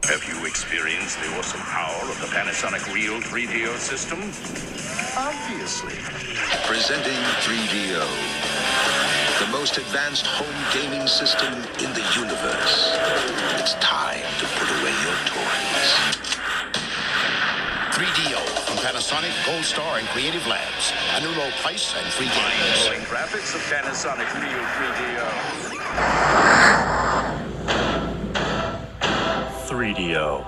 Have you experienced the awesome power of the Panasonic Real 3DO system? Obviously. Presenting 3DO, the most advanced home gaming system in the universe. It's time to put away your toys. 3DO from Panasonic, Gold Star, and Creative Labs. A new low price and free games. Mind-blowing graphics of Panasonic Real 3DO. 3DO.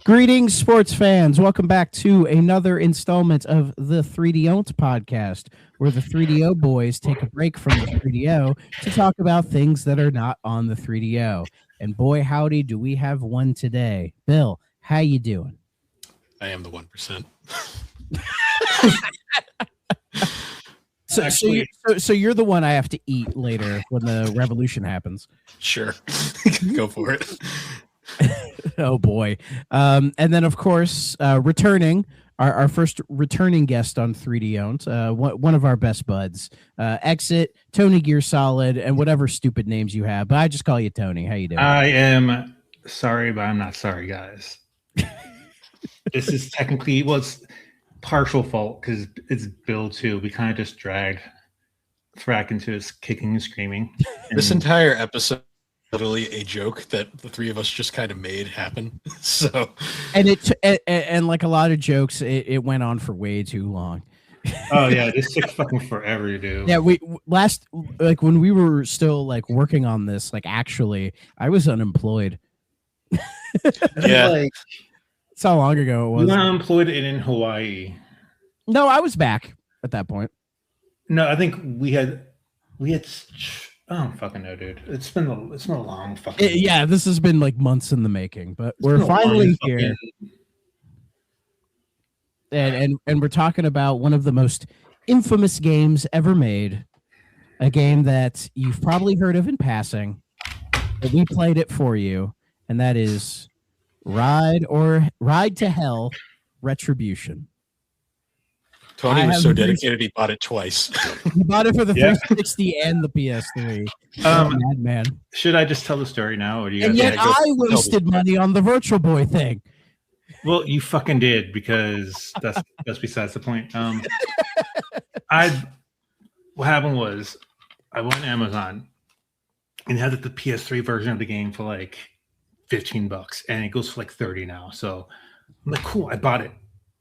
Greetings, sports fans. Welcome back to another installment of the 3DOn't podcast, where the 3DO boys take a break from the 3DO to talk about things that are not on the 3DO. And boy, howdy, do we have one today. Bill, how you doing? I am the 1%. So you're the one I have to eat later when the revolution happens. Sure. Go for it. Oh boy. And then of course, returning our first returning guest on 3DOn't, one of our best buds, Exit, Tony Gear Solid, and whatever stupid names you have, but I just call you Tony. How you doing? I am sorry, but I'm not sorry, guys. This is technically, well, it's partial fault because it's Bill too. We kind of just dragged Thrak into his kicking and screaming. This entire episode literally a joke that the three of us just kind of made happen. So, and like a lot of jokes, it went on for way too long. Oh yeah, this took fucking forever to do. Yeah, when we were still like working on this, like actually, I was unemployed. yeah, Like, that's how long ago it was. you were unemployed in Hawaii. No, I was back at that point. No, I think we had. I don't fucking know, dude. It's been a long fucking. Yeah, this has been like months in the making, but we're finally here. And we're talking about one of the most infamous games ever made, a game that you've probably heard of in passing, but we played it for you, and that is Ride to Hell, Retribution. Tony was so dedicated he bought it twice. He bought it for the 360 and the PS3. Man. Should I just tell the story now, or do you? And guys yet I wasted money on the Virtual Boy thing. Well, you fucking did, because that's besides the point. What happened was I went on Amazon and had the PS3 version of the game for like $15, and it goes for like 30 now. So I'm like, cool, I bought it.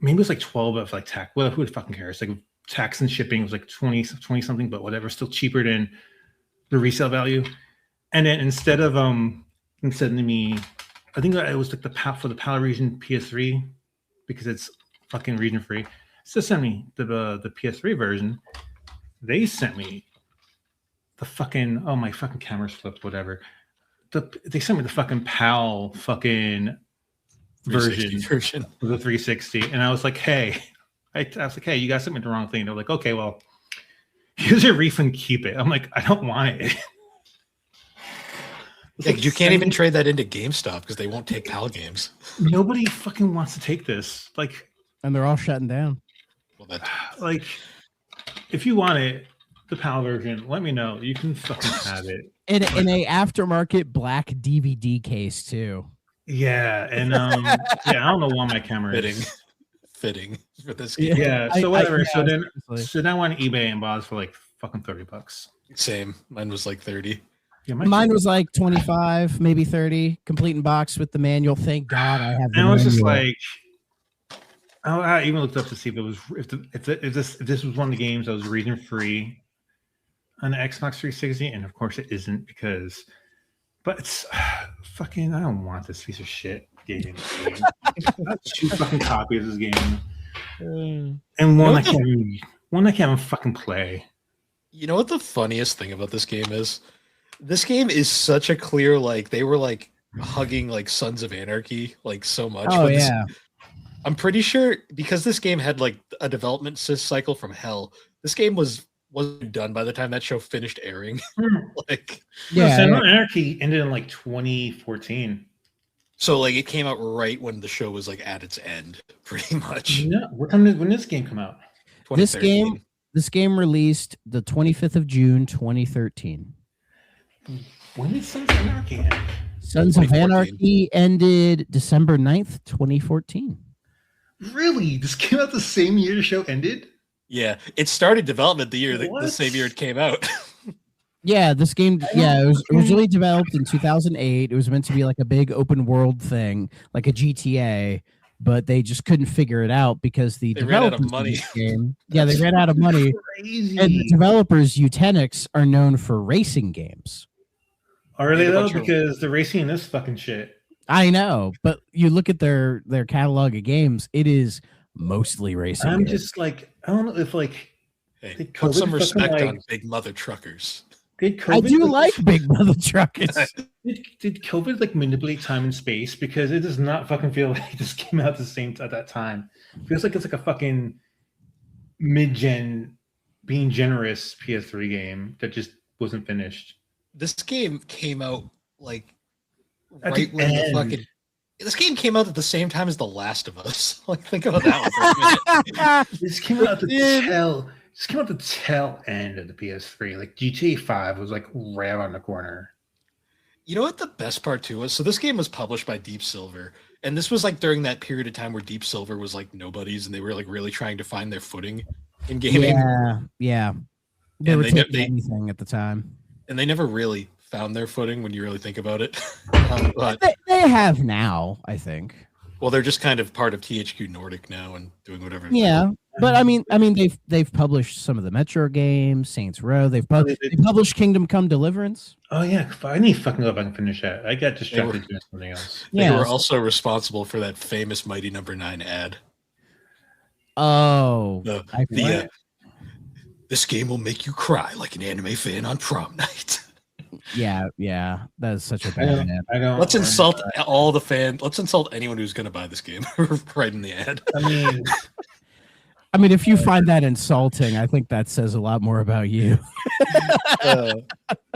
Maybe it was like 12 of like tax. Well, who fucking cares? Like tax and shipping was like 20 something, but whatever, still cheaper than the resale value. And then instead of sending me, I think it was like for the PAL region PS3, because it's fucking region free. So send me the PS3 version. They sent me the fucking, oh, my fucking camera's flipped, whatever. They sent me the fucking PAL fucking version of the 360, and I was like, hey, I was like, hey, you guys sent me the wrong thing. They're like, okay, well, here's your refund, keep it. I'm like, I don't want it. Like, you can't even trade that into GameStop because they won't take PAL games. Nobody fucking wants to take this. Like, and they're all shutting down. Well, like, if you want it, the PAL version, let me know. You can fucking have it. In a aftermarket black DVD case too. Yeah, and yeah, I don't know why my camera is fitting for this game. Yeah, so whatever. So then I went on eBay and bought it for like fucking $30. Same. Mine was like 30. Yeah, mine was like 25, maybe 30, complete in box with the manual. Thank God I have the and I was manual. just like, I even looked up to see if it was if this was one of the games that was region free on the Xbox 360, and of course it isn't, because but it's fucking, I don't want this piece of shit game. Two fucking copies of this game. And one I can't even fucking play. You know what the funniest thing about this game is? This game is such a clear, like, they were like hugging like Sons of Anarchy like so much. Oh yeah. I'm pretty sure because this game had like a development cycle from hell. This game wasn't done by the time that show finished airing. Like, yeah, Sons of Anarchy ended in like 2014. So like it came out right when the show was like at its end, pretty much. No, when did this game come out? This game This game released the 25th of June, 2013. When did Sons of Anarchy end? Sons of 2014. Anarchy ended December 9th, 2014. Really? This came out the same year the show ended? Yeah, it started development the What? same year it came out. Yeah, this game, it was originally developed in 2008. It was meant to be like a big open world thing, like a GTA, but they just couldn't figure it out because the They ran out of developers money. this game, they ran out of money. Crazy. And the developers, Eutechnyx, are known for racing games. Are they Made a though? bunch of- Because they're racing in this fucking shit. I know, but you look at their catalog of games, it is mostly racing I'm games. just like, I don't know if like Hey, Did put some COVID respect fucking, on big mother truckers. did COVID I do like Big Mother Truckers. did COVID like manipulate time and space? Because it does not fucking feel like this came out the same at that time. It feels like it's like a fucking mid-gen being generous PS3 game that just wasn't finished. This game came out like At right the when the end. fucking. This game came out at the same time as The Last of Us. Like, think about that one for a minute. This came out the tail end of the PS3. Like GTA 5 was like right around the corner. You know what the best part too was? So this game was published by Deep Silver, and this was like during that period of time where Deep Silver was like nobodies, and they were like really trying to find their footing in gaming, Yeah. They And were they taking they- anything at the time. and they never really found their footing when you really think about it. But They have now, I think. well, they're just kind of part of THQ Nordic now and doing whatever. Yeah, but I mean, they've published some of the Metro games, Saints Row. They published Kingdom Come Deliverance. Oh yeah, I need to fucking go back and finish that. I got distracted doing something else. They Yeah. were also responsible for that famous Mighty Number 9 ad. Oh, I forgot. This game will make you cry like an anime fan on prom night. yeah. That is such a I bad don't. ad. I don't. Let's insult all the fans. Let's insult anyone who's going to buy this game right in the ad. I mean, If you find that insulting, I think that says a lot more about you. It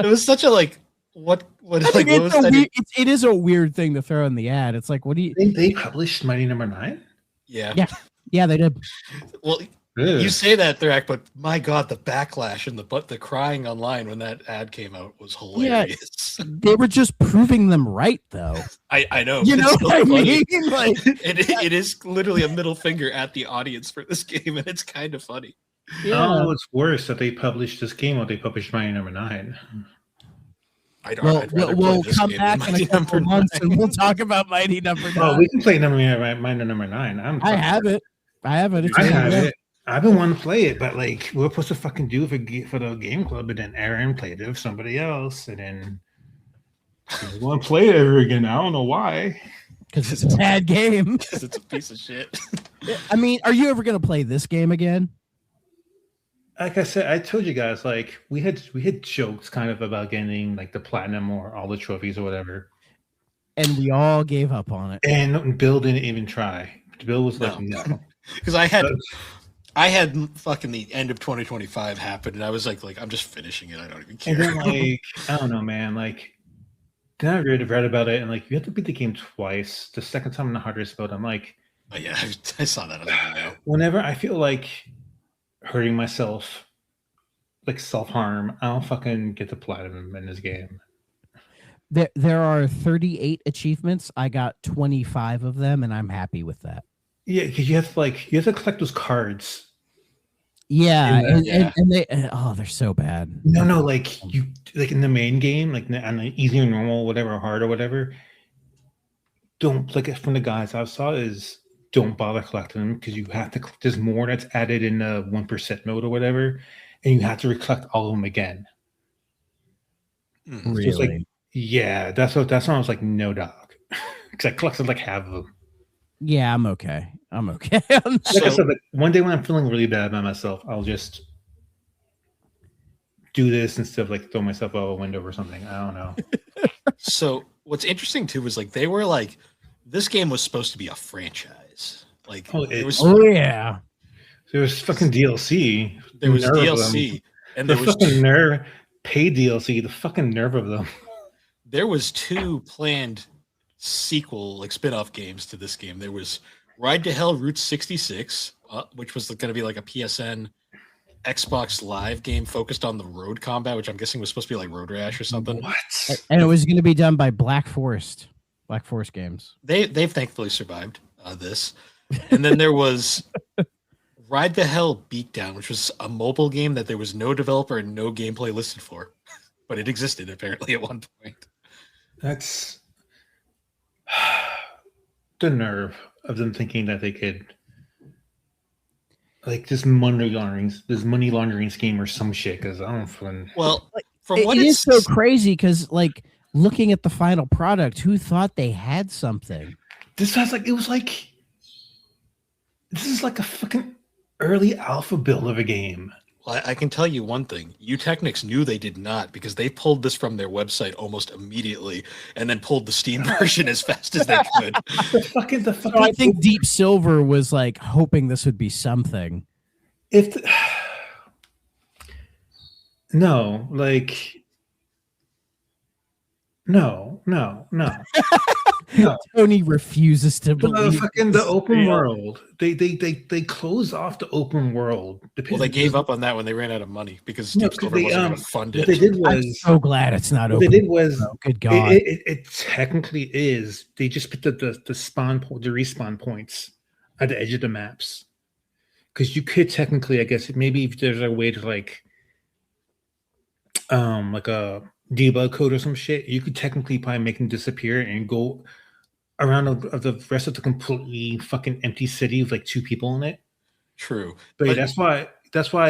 was such a like what I like think what was that? it is a weird thing to throw in the ad. It's like, what do you? they published Mighty Number 9. Yeah. Yeah, they did. Well, you say that, Thrak, but my God, the backlash and the crying online when that ad came out was hilarious. They were just proving them right, though. I know. You but know it's so what I funny. mean? Like, It is literally a middle finger at the audience for this game, and it's kind of funny. Oh, it's worse that they published this game or they published Mighty Number 9. I'd Well, rather we'll play this come game back than in a Mighty couple Number months 9. and we'll talk about Mighty Number 9. Oh, we can play Mighty Number 9. I have it. It's I really have good. it. I've been wanting to play it, but like we we're supposed to fucking do it for the game club, but then Aaron played it with somebody else, and then I want to play it ever again. I don't know why. Because it's a bad game. Because it's a piece of shit. I mean, are you ever going to play this game again? Like I said, I told you guys, like we had jokes kind of about getting like the platinum or all the trophies or whatever, And we all gave up on it. and Bill didn't even try. Bill was like, no. Because I had fucking the end of 2025 happen, and I was like I'm just finishing it. I don't even And care. then like I don't know, man. Like then I read about it, and like you have to beat the game twice. The second time in the hardest mode, I'm like, Oh, yeah, I saw that. I was like, no. whenever I feel like hurting myself, like self-harm, I don't fucking get the platinum in this game. There are 38 achievements. I got 25 of them, and I'm happy with that. Yeah, because you have to collect those cards. Yeah, Yeah. and they they're so bad. No, like you like in the main game, like on the easy or normal, whatever, hard or whatever. Don't like it from the guys I saw is don't bother collecting them because you have to. There's more that's added in the 1% mode or whatever, and you have to recollect all of them again. Really? So it's like, yeah, that's when I was like, no, dog, because I collected like half of them. Yeah, I'm okay. Like I said, like, one day when I'm feeling really bad by myself, I'll just do this instead of like throw myself out a window or something. I don't know. So what's interesting too was like they were like this game was supposed to be a franchise. Like there was yeah. There was fucking DLC. there was Nerve of DLC them. and The there was fucking nerve, paid DLC. The fucking nerve of them. there was two planned sequel like spin-off games to this game. There was Ride to Hell Route 66, which was going to be like a PSN Xbox Live game focused on the road combat, which I'm guessing was supposed to be like Road Rash or something. What? And it was going to be done by Black Forest Games. They've thankfully survived this. And then there was Ride the Hell Beatdown, which was a mobile game that there was no developer and no gameplay listed for, but it existed apparently at one point. That's the nerve of them thinking that they could, like, this money laundering scheme or some shit. Because I don't know. Well, from what It is so crazy because, like, looking at the final product, who thought they had something? This sounds like this is like a fucking early alpha build of a game. Well, I can tell you one thing. Eutechnyx knew they did not because they pulled this from their website almost immediately and then pulled the Steam version as fast as they could. The fucking So I think Deep Silver was like hoping this would be something. No. Tony refuses to believe The open world. They closed off the open world. Well, they gave up on that when they ran out of money because Deep Silver wasn't going to fund it. What they did was, I'm so glad it's not what open. they did was, good God. It technically is. They just put the respawn points at the edge of the maps, because you could technically, I guess, maybe if there's a way to like a debug code or some shit, you could technically probably make them disappear and go around of the rest of the completely fucking empty city with like 2 people in it. True. But that's why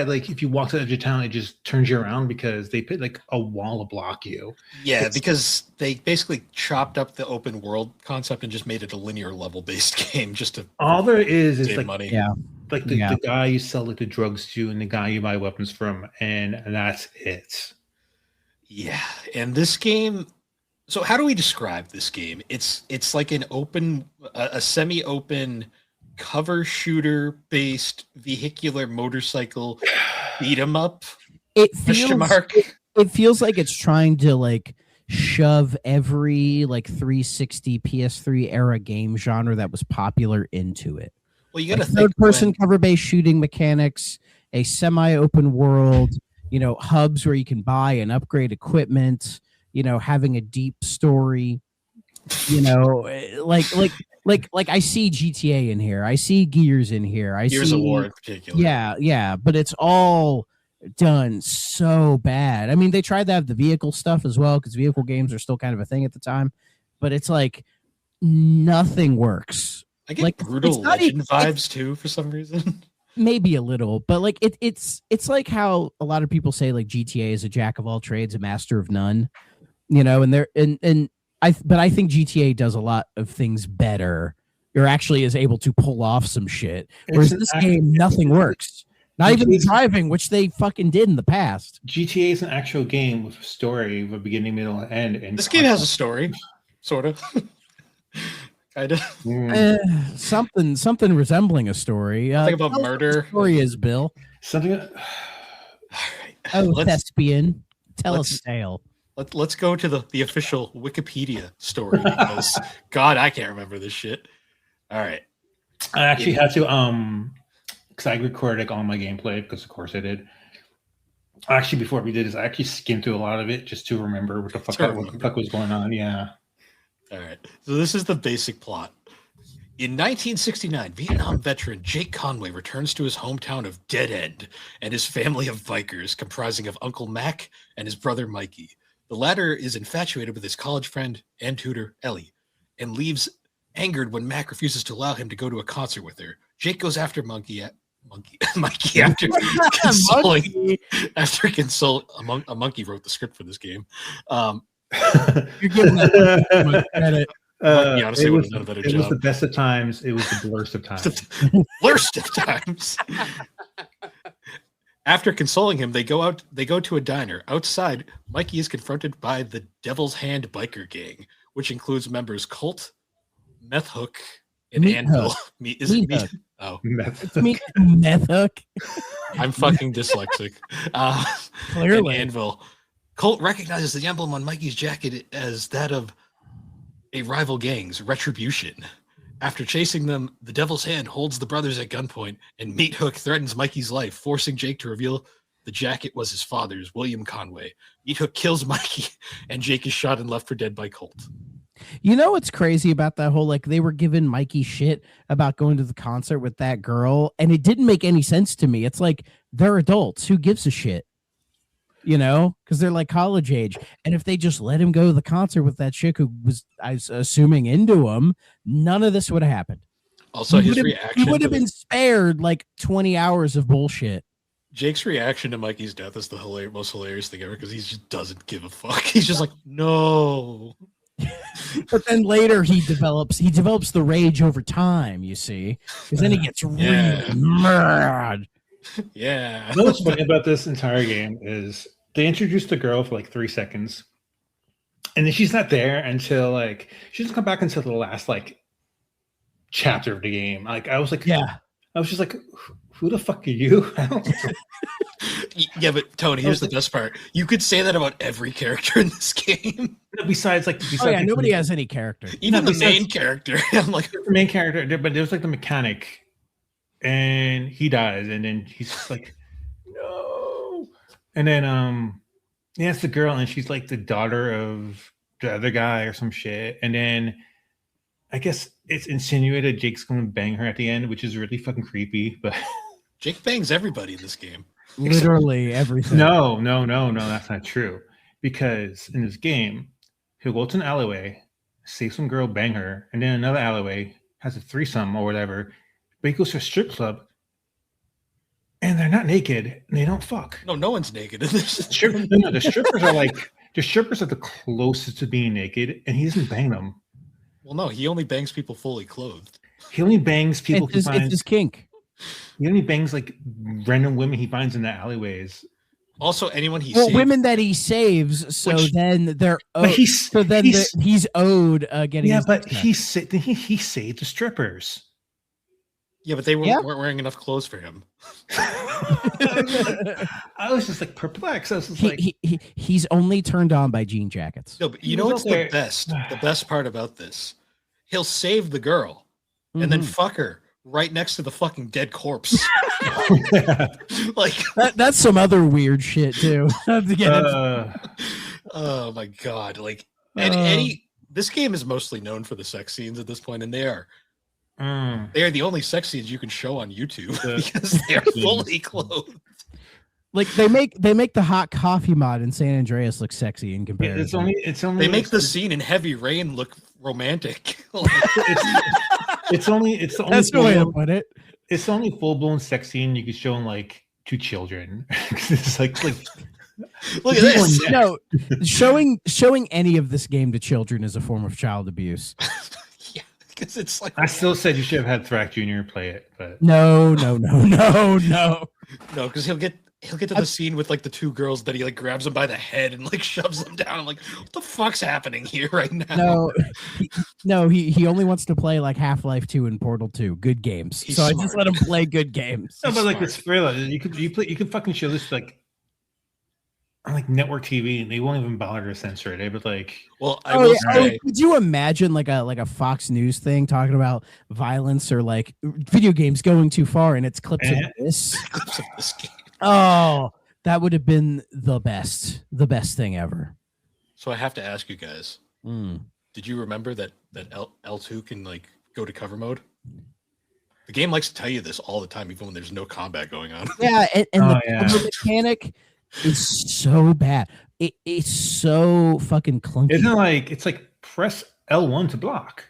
like if you walk to the edge of town, it just turns you around because they put like a wall to block you. Yeah, because they basically chopped up the open world concept and just made it a linear level based game just to all there is save like money. Yeah. Like the guy you sell like the drugs to and the guy you buy weapons from, and that's it. Yeah, and this game. So how do we describe this game? It's like an a semi-open cover shooter based vehicular motorcycle beat 'em up. It feels like it's trying to like shove every like 360 PS3 era game genre that was popular into it. Well, you got to like third person cover based shooting mechanics, a semi-open world, hubs where you can buy and upgrade equipment, having a deep story, like I see GTA in here. I see Gears in here. Gears of War in particular. Yeah. But it's all done so bad. I mean, they tried to have the vehicle stuff as well because vehicle games are still kind of a thing at the time, but it's like nothing works. I get like brutal legend vibes too for some reason. Maybe a little, but like it's like how a lot of people say like GTA is a jack of all trades, a master of none, and I think GTA does a lot of things better, or actually is able to pull off some shit. Whereas this game, nothing works. Not even the driving, which they fucking did in the past. GTA is an actual game with a story, with a beginning, middle, and end. And this game has a story, sort of. Kind of. Something resembling a story. Think about murder. The story is Bill. Something. Thespian. Tell us a tale. Let's go to the official Wikipedia story because God, I can't remember this shit. All right. I actually had to because I recorded like all my gameplay because of course I did. Actually, before we did this, I actually skimmed through a lot of it just to remember what the fuck was going on. Yeah. All right. So this is the basic plot. In 1969, Vietnam veteran Jake Conway returns to his hometown of Dead End and his family of bikers comprising of Uncle Mac and his brother Mikey. The latter is infatuated with his college friend and tutor, Ellie, and leaves angered when Mac refuses to allow him to go to a concert with her. Jake goes after Mikey after consoling. A monkey wrote the script for this game. You're giving that credit. Honestly, would have done a better job. It was the best of times. It was the worst of times. Worst of times. After consoling him, they go to a diner. Outside, Mikey is confronted by the Devil's Hand biker gang, which includes members Colt, Meth Hook, and Anvil. Is it Meat? Oh, Meth Hook. I'm fucking dyslexic. Clearly, Anvil. Colt recognizes the emblem on Mikey's jacket as that of a rival gang's Retribution. After chasing them, the Devil's Hand holds the brothers at gunpoint, and Meat Hook threatens Mikey's life, forcing Jake to reveal the jacket was his father's, William Conway. Meat Hook kills Mikey, and Jake is shot and left for dead by Colt. You know what's crazy about that whole, like, they were giving Mikey shit about going to the concert with that girl, and it didn't make any sense to me. It's like, they're adults. Who gives a shit? You know, because they're like college age. And if they just let him go to the concert with that chick who was, I was assuming, into him, none of this would have happened. Also, his reaction. He would have been spared like 20 hours of bullshit. Jake's reaction to Mikey's death is the most hilarious thing ever because he just doesn't give a fuck. He's just like, no. But then later he develops the rage over time, you see, because then he gets really mad. Yeah. What's funny about this entire game is they introduced the girl for like 3 seconds, and then she's not there until like she doesn't come back until the last like chapter of the game. Like I was just like, who the fuck are you? Yeah, but Tony, here's the best part. You could say that about every character in this game. Besides nobody has any character. Even the main character. I'm like the main character, but there's like the mechanic, and he dies, and then he's just like, no. And then yeah, it's the girl, and she's like the daughter of the other guy or some shit. And then I guess it's insinuated Jake's gonna bang her at the end, which is really fucking creepy. But Jake bangs everybody in this game. Literally everything. No, that's not true. Because in this game, he'll go to an alleyway, see some girl, bang her, and then another alleyway has a threesome or whatever. But he goes to a strip club, and they're not naked, and they don't fuck. No one's naked in this. The strippers are the closest to being naked, and he doesn't bang them. Well, no, he only bangs people fully clothed. He only bangs people. It's his kink. He only bangs like random women he finds in the alleyways. Also, anyone he saves. Women that he saves, so then they're owed. He's owed getting. Yeah, but he saved the strippers. Yeah, but they weren't wearing enough clothes for him. I was just like perplexed. I was just he's only turned on by jean jackets. No, but you know what's the best? The best part about this, he'll save the girl and then fuck her right next to the fucking dead corpse. Like that's some other weird shit too. Oh my god! Like this game is mostly known for the sex scenes at this point, and they are the only sex scenes you can show on YouTube because they are fully clothed. Like they make the hot coffee mod in San Andreas look sexy in comparison. It's only they make the scene in Heavy Rain look romantic. It's only that's the way to put it. It's the only full-blown sex scene you could show in like to children. It's like look at this. No, showing any of this game to children is a form of child abuse. Yeah, because it's like I still said you should have had Thrak Jr. play it, but no, because he'll get to the scene with like the two girls that he like grabs them by the head and like shoves them down. I'm like, what the fuck's happening here right now? He only wants to play like Half-Life 2 and Portal 2. Good games. He's so smart. I just let him play good games. No, but like this thriller, you could fucking show this like on like network TV, and they won't even bother to censor it. They would like, well, I will say, could you imagine like a Fox News thing talking about violence or like video games going too far, and it's clips of this game. Oh, that would have been the best thing ever. So I have to ask you guys, did you remember that L2 can like go to cover mode? The game likes to tell you this all the time, even when there's no combat going on. Yeah, and the mechanic is so bad. It's so fucking clunky. Isn't it like it's like press L1 to block?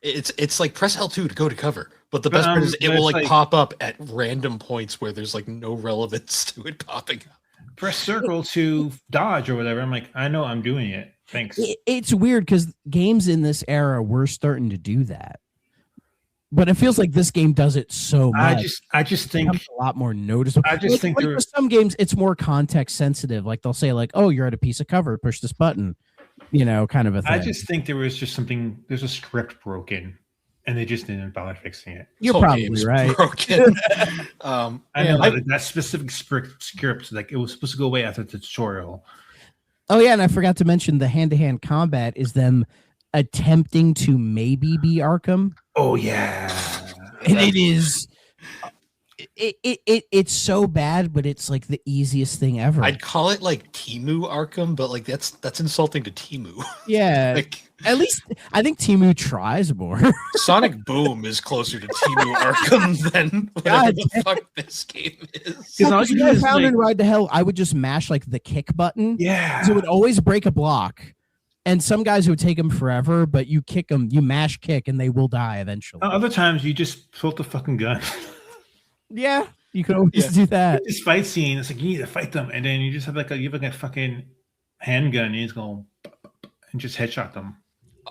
It's like press L2 to go to cover. But the best part is it will like pop up at random points where there's like no relevance to it popping up. Press circle to dodge or whatever. I'm like, I know I'm doing it. Thanks. It's weird because games in this era were starting to do that. But it feels like this game does it so much. I just think it's a lot more noticeable. I just think for some games it's more context sensitive. Like they'll say like, "Oh, you're at a piece of cover. Push this button," kind of a thing. I just think there was just something. There's a script broken, and they just didn't bother fixing it. You're probably right. Broken. I know that specific script, like it was supposed to go away after the tutorial. Oh yeah, and I forgot to mention the hand-to-hand combat is them attempting to maybe be Arkham. Oh yeah. And it is it's so bad, but it's like the easiest thing ever. I'd call it like Temu Arkham, but like that's insulting to Temu. Yeah. Like, at least I think Temu tries more. Sonic Boom is closer to Temu Arkham than whatever the fuck this game is. Well, all you you know, do is, found like- in Ride to Hell, I would just mash like the kick button. Yeah. So it would always break a block. And some guys would take them forever, but you kick them, you mash kick, and they will die eventually. Other times you just pull out the fucking gun. Yeah, you could always do that. This fight scene, it's like you need to fight them, and then you just have like a fucking handgun, and you just go and just headshot them.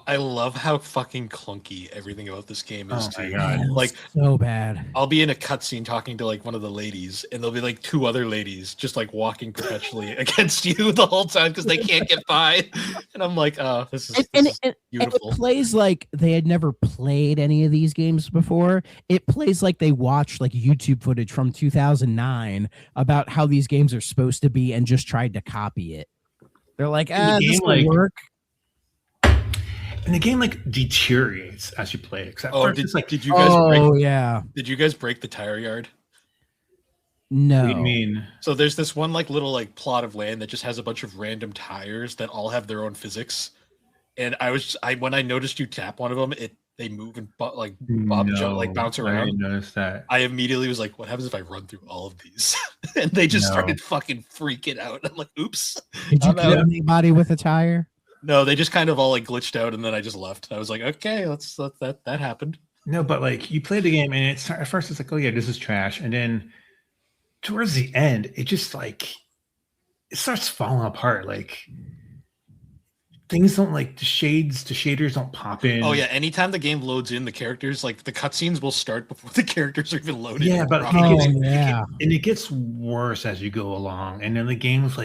I love how fucking clunky everything about this game is. Oh my too. God. Like So bad. I'll be in a cutscene talking to like one of the ladies, and there'll be like two other ladies just like walking perpetually against you the whole time because they can't get by. And I'm like, oh, this is beautiful. It plays like they had never played any of these games before. It plays like they watched like YouTube footage from 2009 about how these games are supposed to be and just tried to copy it. They're like, this will work. And the game like deteriorates as you play. Except did you guys yeah. Did you guys break the tire yard? No. What do you mean? So there's this one like little like plot of land that just has a bunch of random tires that all have their own physics. And when I noticed you tap one of them, they move and bounce around. I didn't notice that. I immediately was like, what happens if I run through all of these? And they just started fucking freaking out. I'm like, oops. Did you kill anybody with a tire? No, they just kind of all like glitched out, and then I just left. I was like, okay, that happened. No, but like you play the game, and at first it's like, oh yeah, this is trash, and then towards the end, it just like it starts falling apart. Like things don't like the shaders don't pop in. Oh yeah, anytime the game loads in, the characters like the cutscenes will start before the characters are even loaded. Yeah, but it gets worse as you go along, and then the game's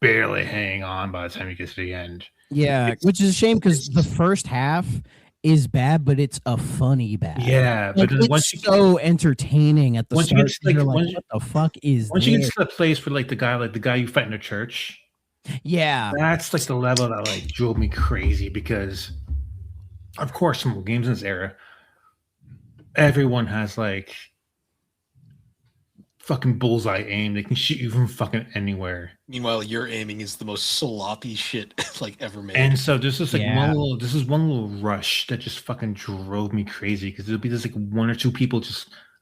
barely hanging on by the time you get to the end. Yeah, which is a shame because the first half is bad, but it's a funny bad. Yeah, like, but it's so entertaining at the start. What the fuck is once you get to the place where the guy you fight in the church? Yeah, that's like the level that like drove me crazy because, of course, some games in this era, everyone has like fucking bullseye aim. They can shoot you from fucking anywhere. Meanwhile, your aiming is the most sloppy shit like ever made. And so this is like one little rush that just fucking drove me crazy because there's like one or two people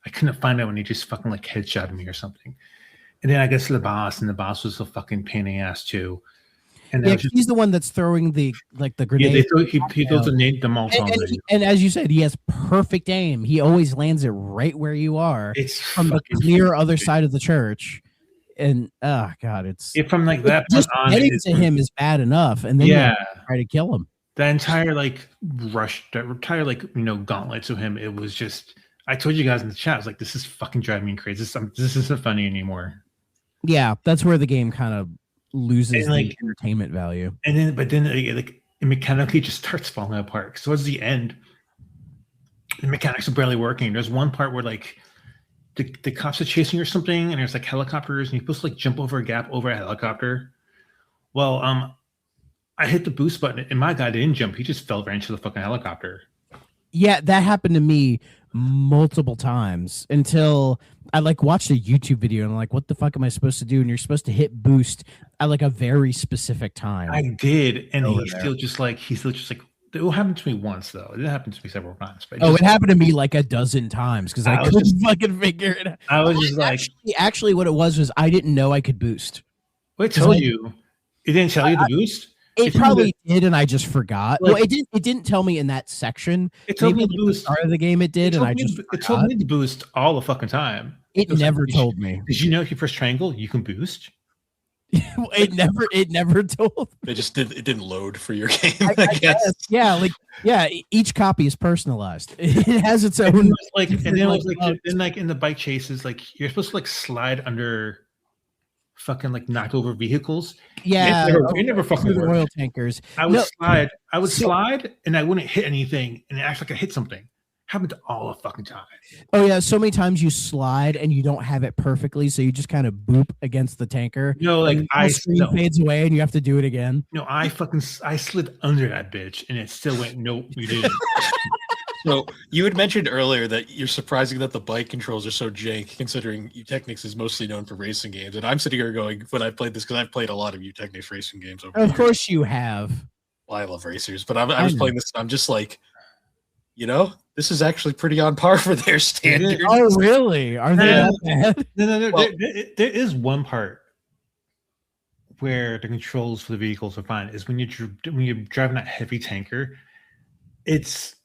I couldn't find out when they just fucking like headshot me or something. And then I guess the boss, and the boss was a fucking pain in the ass too. And he's the one that's throwing the grenade. Yeah, he throws the Molotov. And as you said, he has perfect aim. He always lands it right where you are. It's from the clear other side of the church. And oh god, it's from like that just getting to him is bad enough, and then you try to kill him. The entire like rush, that entire like gauntlet to him. It was just. I told you guys in the chat, I was like, this is fucking driving me crazy. This isn't funny anymore. Yeah, that's where the game kind of loses the entertainment value. And then it mechanically just starts falling apart. Because towards the end, the mechanics are barely working. There's one part where like the cops are chasing you or something, and there's like helicopters, and you're supposed to like jump over a gap over a helicopter. Well, I hit the boost button, and my guy didn't jump. He just fell right into the fucking helicopter. Yeah, that happened to me multiple times until I like watched a YouTube video and I'm like, what the fuck am I supposed to do? And you're supposed to hit boost at like a very specific time. I did, and he's still just like it will happen to me once though. It happened to me several times. But it happened to me like a dozen times because I couldn't fucking figure it out. I was just like, actually, what it was I didn't know I could boost. It told you. It didn't tell you the boost. It probably did, and I just forgot. Like, well, it didn't tell me in that section. It told me the boost. Start of the game, it did, and I just it told me to boost all the fucking time. It never told me. Did you know if you press triangle, you can boost? It never told. It didn't load for your game. I guess. Yeah, each copy is personalized. It has its own. Then in the bike chases, like you're supposed to like slide under. Fucking like knocked over vehicles. Yeah, it never fucking the worked. oil tankers. I would slide, and I wouldn't hit anything, and it acts like I hit something. Happened all the fucking time. Oh yeah, so many times you slide and you don't have it perfectly, so you just kind of boop against the tanker. No, like the screen fades away and you have to do it again. No, I slid under that bitch and it still went. Nope, you didn't. So you had mentioned earlier that you're surprising that the bike controls are so jank, considering Eutechnyx is mostly known for racing games. And I'm sitting here going, when I played this, because I've played a lot of Eutechnyx racing games over the Of years. course you have. Well, I love racers, but I was playing this and I'm just like, this is actually pretty on par for their standards. Oh, really? Are they that bad? No. Well, there is one part where the controls for the vehicles are fine. Is when you're driving that heavy tanker, it's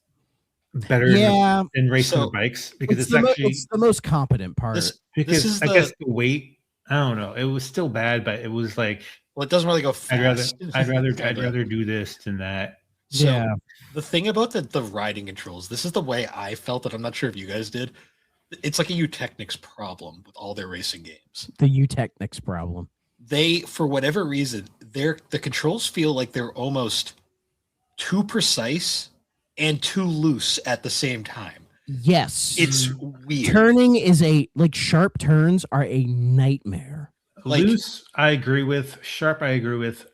better than racing the bikes because it's the most competent part. This is I guess the weight. I don't know. It was still bad, but it was like, well, it doesn't really go fast. I'd rather do this than that. So the thing about the riding controls, this is the way I felt it. I'm not sure if you guys did. It's like a Eutechnyx problem with all their racing games. The Eutechnyx problem. They, for whatever reason, the controls feel like they're almost too precise and too loose at the same time. Yes. It's weird. Turning is sharp turns are a nightmare. Loose, I agree with. Sharp, I agree with.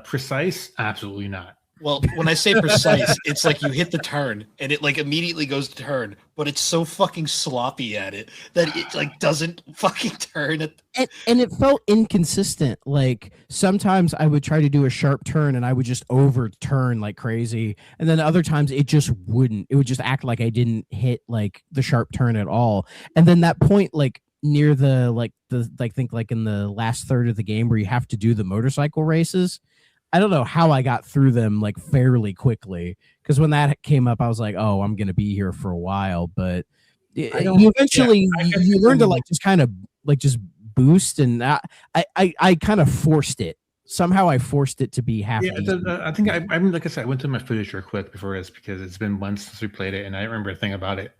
Precise, absolutely not. Well, when I say precise, it's like you hit the turn and it immediately goes to turn, but it's so fucking sloppy at it that it doesn't fucking turn. And it felt inconsistent. Like sometimes I would try to do a sharp turn and I would just overturn like crazy. And then other times it just wouldn't. It would just act like I didn't hit the sharp turn at all. And then that point, near I think in the last third of the game where you have to do the motorcycle races, I don't know how I got through them fairly quickly, because when that came up, I was like, "Oh, I'm gonna be here for a while." But you eventually you learn to just kind of just boost, and I kind of forced it. Somehow I forced it to be half. Yeah, I think I mean, like I said, I went through my footage real quick before this because it's been months since we played it, and I remember a thing about it.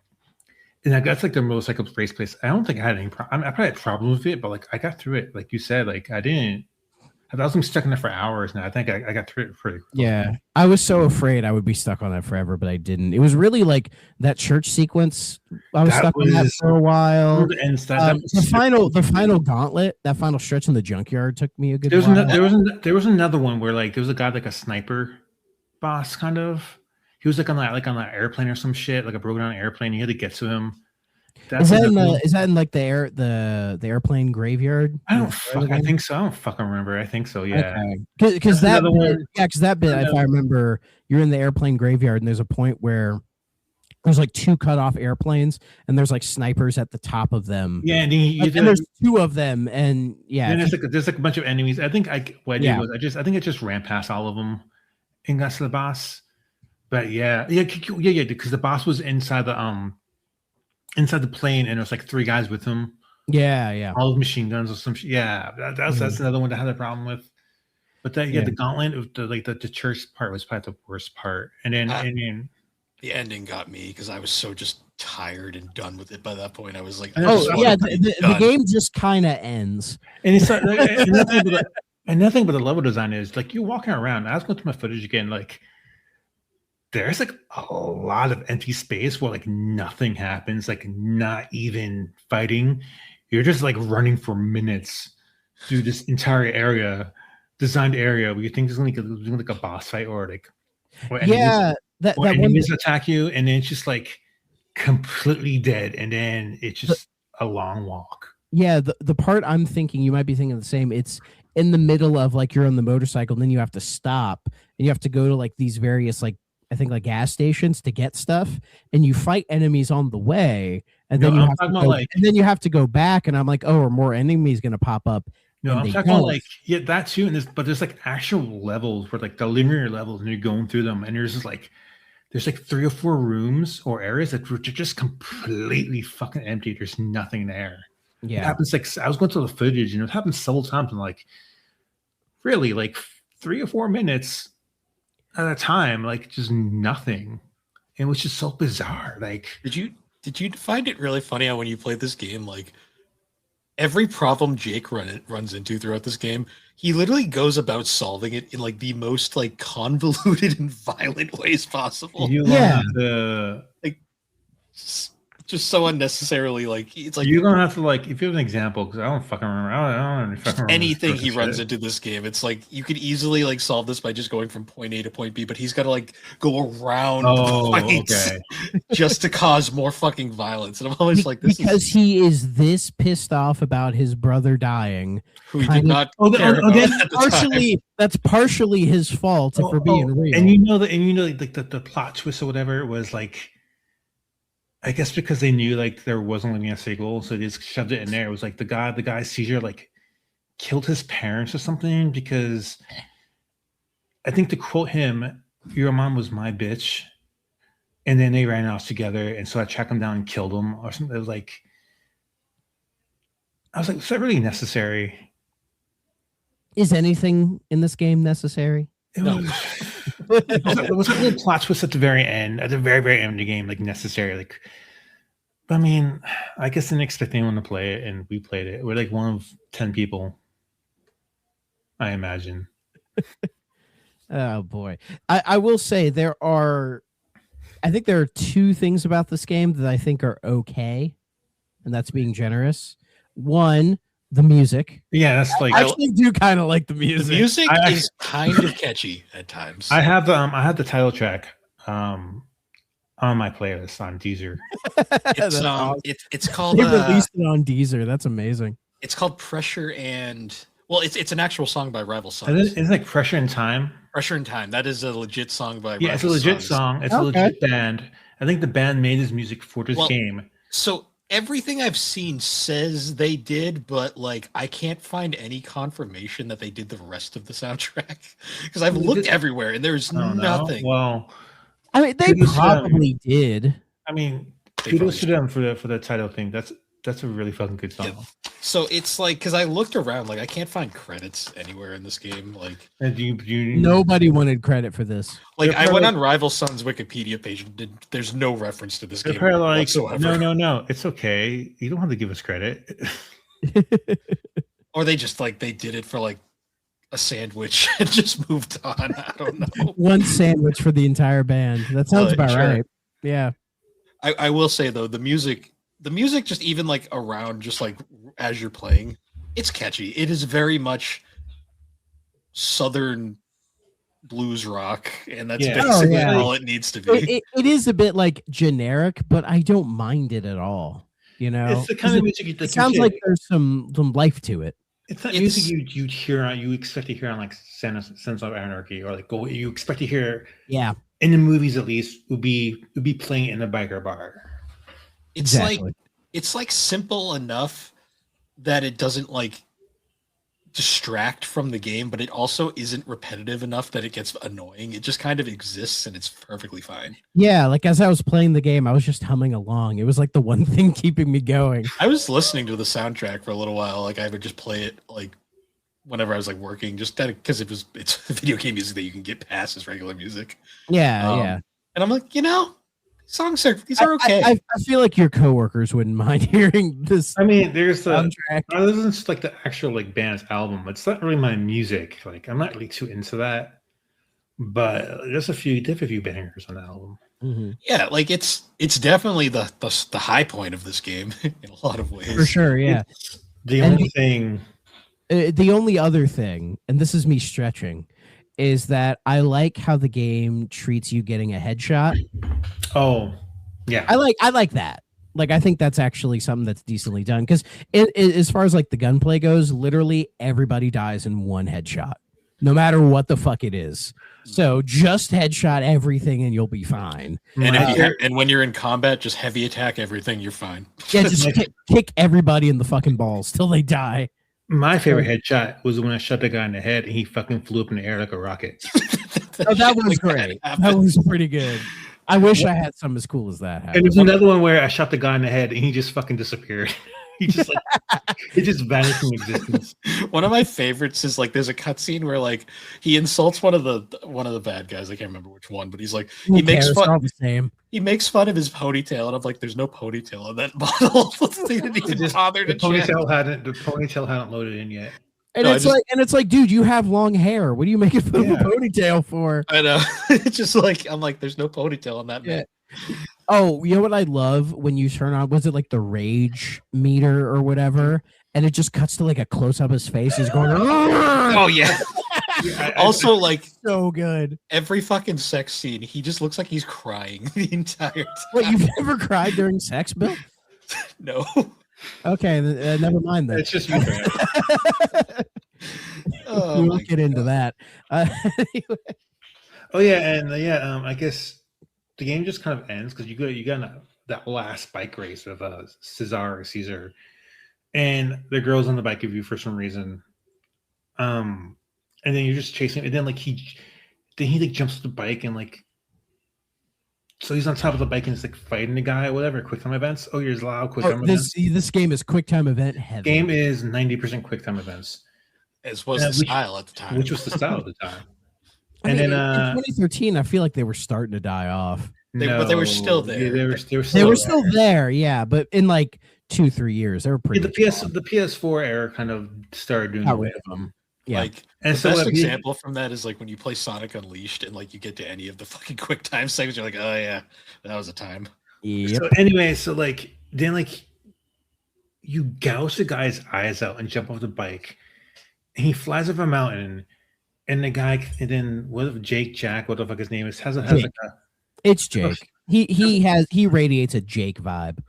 And that's the motorcycle race place. I don't think I had any problem. I probably had problems with it, but I got through it. Like you said, I didn't. I was stuck in there for hours, and I think I got through it pretty quickly. Yeah, I was so afraid I would be stuck on that forever, but I didn't. It was really that church sequence. I was stuck on that for a while. The final gauntlet, that final stretch in the junkyard took me a good while. There was another one where there was a guy a sniper boss kind of. He was on that airplane or some shit, a broken down airplane. You had to get to him. Is that in the airplane graveyard? I think so. I don't fucking remember. I think so. Yeah. Because that bit, if I remember, you're in the airplane graveyard and there's a point where there's two cut off airplanes and there's snipers at the top of them. Yeah, and there's two of them, and and there's a bunch of enemies. I think I think I just ran past all of them and got to the boss. But yeah, because the boss was inside the plane, and there's 3 guys with him. Yeah. All the machine guns or some shit. Yeah, that's another one that I had a problem with. But the gauntlet of the church part was probably the worst part. And then the ending got me because I was so just tired and done with it by that point. I was like, the game just kind of ends. And it's nothing but the level design is you're walking around. I was going through my footage again, there's a lot of empty space where nothing happens, not even fighting. You're just running for minutes through this entire designed area where you think there's gonna be a boss fight or enemies attack you, and then it's just completely dead, and then it's just a long walk. Yeah, the part I'm thinking, you might be thinking the same. It's in the middle of you're on the motorcycle, and then you have to stop, and you have to go to these various I think gas stations to get stuff, and you fight enemies on the way, and then you have to go back, and I'm are more enemies going to pop up? No, I'm talking about that too, but there's actual levels where the linear levels, and you're going through them, and there's just there's 3 or 4 rooms or areas that are just completely fucking empty. There's nothing there. Yeah, it happens I was going through the footage, and it happens several times in really 3 or 4 minutes at a time, just nothing. It was just so bizarre. Did you find it really funny how when you played this game, every problem Jake runs into throughout this game, he literally goes about solving it in the most convoluted and violent ways possible. Just so unnecessarily, like it's like you're gonna have to like if you have an example because I don't fucking remember. I don't fucking remember anything he runs shit. into this game. It's like you could easily like solve this by just going from point A to point B, but he's got to like go around Oh, points okay. just to cause more fucking violence. And I'm always like, this because is he is this pissed off about his brother dying. who he kind did of- not Oh, care about that's at the time. That's partially his fault if we're being real. And you know like the plot twist or whatever was like. I guess because they knew like there wasn't going to be a sequel, so they just shoved it in there. It was like the guy's seizure like killed his parents or something because I think to quote him, "Your mom was my bitch," and then they ran off together, and so I tracked him down and killed him or something. It was like I was like, "Was that really necessary?" Is anything in this game necessary? It was. There was a little plot twist at the very end, at the very, very end of the game, like necessary. Like, I mean, I guess I didn't expect anyone to play it, and we played it. We're like one of 10 people, I imagine. Oh boy, I will say I think there are two things about this game that I think are okay, and that's being generous. One, the music. Yeah, that's like I actually do kind of like the music. The music I- is kind of catchy at times. I have the title track on my playlist on Deezer. It's awesome. it's called They released it on Deezer. That's amazing. it's called Pressure and well, it's an actual song by Rival Sons. It's like Pressure in Time. Pressure and Time. That is a legit song by Yeah, it's a Rival legit Sons. song. It's a Okay. legit band. I think the band made this music for this Well, game. So everything I've seen says they did, but like I can't find any confirmation that they did the rest of the soundtrack because I've looked everywhere and there's I don't know. nothing. Well, I mean, they Kudos to them. probably did. I mean, They kudos to probably them for the title thing. That's a really fucking good song. Yeah. So it's like because I looked around, like I can't find credits anywhere in this game. Like And do you Nobody wanted credit for this. I probably- went on Rival Sons Wikipedia page and there's no reference to this They're game probably like, whatsoever. no, it's okay. You don't have to give us credit. Or they just like they did it for like a sandwich and just moved on. I don't know. One sandwich for the entire band. That sounds about Sure. right. Yeah. I will say though, the music just even like around just like as you're playing, it's catchy. It is very much southern blues rock, and that's Yeah. basically Oh, yeah. all it needs to be. It is a bit like generic, but I don't mind it at all. You know, It's the kind of music it sounds like there's some life to it. it's not it's- music you'd hear on you expect to hear on like Sons of Anarchy or like you expect to hear Yeah, in the movies at least would be playing in a biker bar. It's exactly. like simple enough that it doesn't like distract from the game, but it also isn't repetitive enough that it gets annoying. It just kind of exists and it's perfectly fine. Yeah, like as I was playing the game, I was just humming along. It was like the one thing keeping me going. I was listening to the soundtrack for a little while. Like I would just play it like whenever I was like working, just because it's video game music that you can get past as regular music. Yeah, Um, yeah. And I'm like, these are okay. I feel like your coworkers wouldn't mind hearing this I mean, there's the soundtrack. other than just like the actual like band's album. It's not really my music. Like I'm not really too into that. But there's a few bangers on the album. Mhm. Yeah, like it's definitely the high point of this game in a lot of ways. For sure, yeah. The And only thing The only other thing, and this is me stretching, is that I like how the game treats you getting a headshot. oh yeah. I like that. Like I think that's actually something that's decently done because as far as like the gunplay goes, literally everybody dies in one headshot, no matter what the fuck it is. So just headshot everything and you'll be fine. And My- and when you're in combat, just heavy attack everything. You're fine. Yeah, just kick everybody in the fucking balls till they die. My favorite headshot was when I shot the guy in the head and he fucking flew up in the air like a rocket. Oh, that Shit was like great. That happened. was pretty good. I wish I had something as cool as that. And happen. there's another one where I shot the guy in the head and he just fucking disappeared. He just like he just vanished from existence. One of my favorites is like there's a cutscene where like he insults one of the bad guys. I can't remember which one, but he's like Who he makes cares? fun. All the same. He makes fun of his ponytail, and I'm like, "There's no ponytail on that bottle." They didn't even bother The to check. ponytail hadn't loaded in yet. And No, I it's like, dude, you have long hair. What are you making fun of a Yeah. ponytail for? I know. It's just like I'm like, "There's no ponytail on that Yeah. man." Oh, you know what I love when you turn on? Was it like the rage meter or whatever? And it just cuts to like a close up of his face. He's going. Oh yeah. Also, like So good. every fucking sex scene, he just looks like he's crying the entire time. Wait, you've never cried during sex, Bill? No. Okay, never mind then. It's just you. Man. Oh, We my won't get into that. Oh yeah, and I guess the game just kind of ends because you got that last bike race with Caesar, and the girl's on the bike of you for some reason. And then you're just chasing, and then like he like jumps the bike and like, so he's on top of the bike and he's like fighting the guy or whatever. Quick time events. Oh, here's loud quick time events. This game is quick time event heavy. Game is 90% quick time events, As was the style at the time. which was the style at the time. I And mean, then in 2013, I feel like they were starting to die off. But they were still there. Yeah, they were They were still there, yeah, but in like 2-3 years, they were pretty. the PS4 era kind of started doing got away rid of them. Yeah, Like And the so best what- example from that is like when you play Sonic Unleashed and like you get to any of the fucking quick time segments, you're like, oh yeah, that was a time. yep. So anyway, so like then like you gouge the guy's eyes out and jump off the bike, and he flies up a mountain, and the guy, and then what if Jack, what the fuck his name is, has like a It's Jake. He radiates a Jake vibe.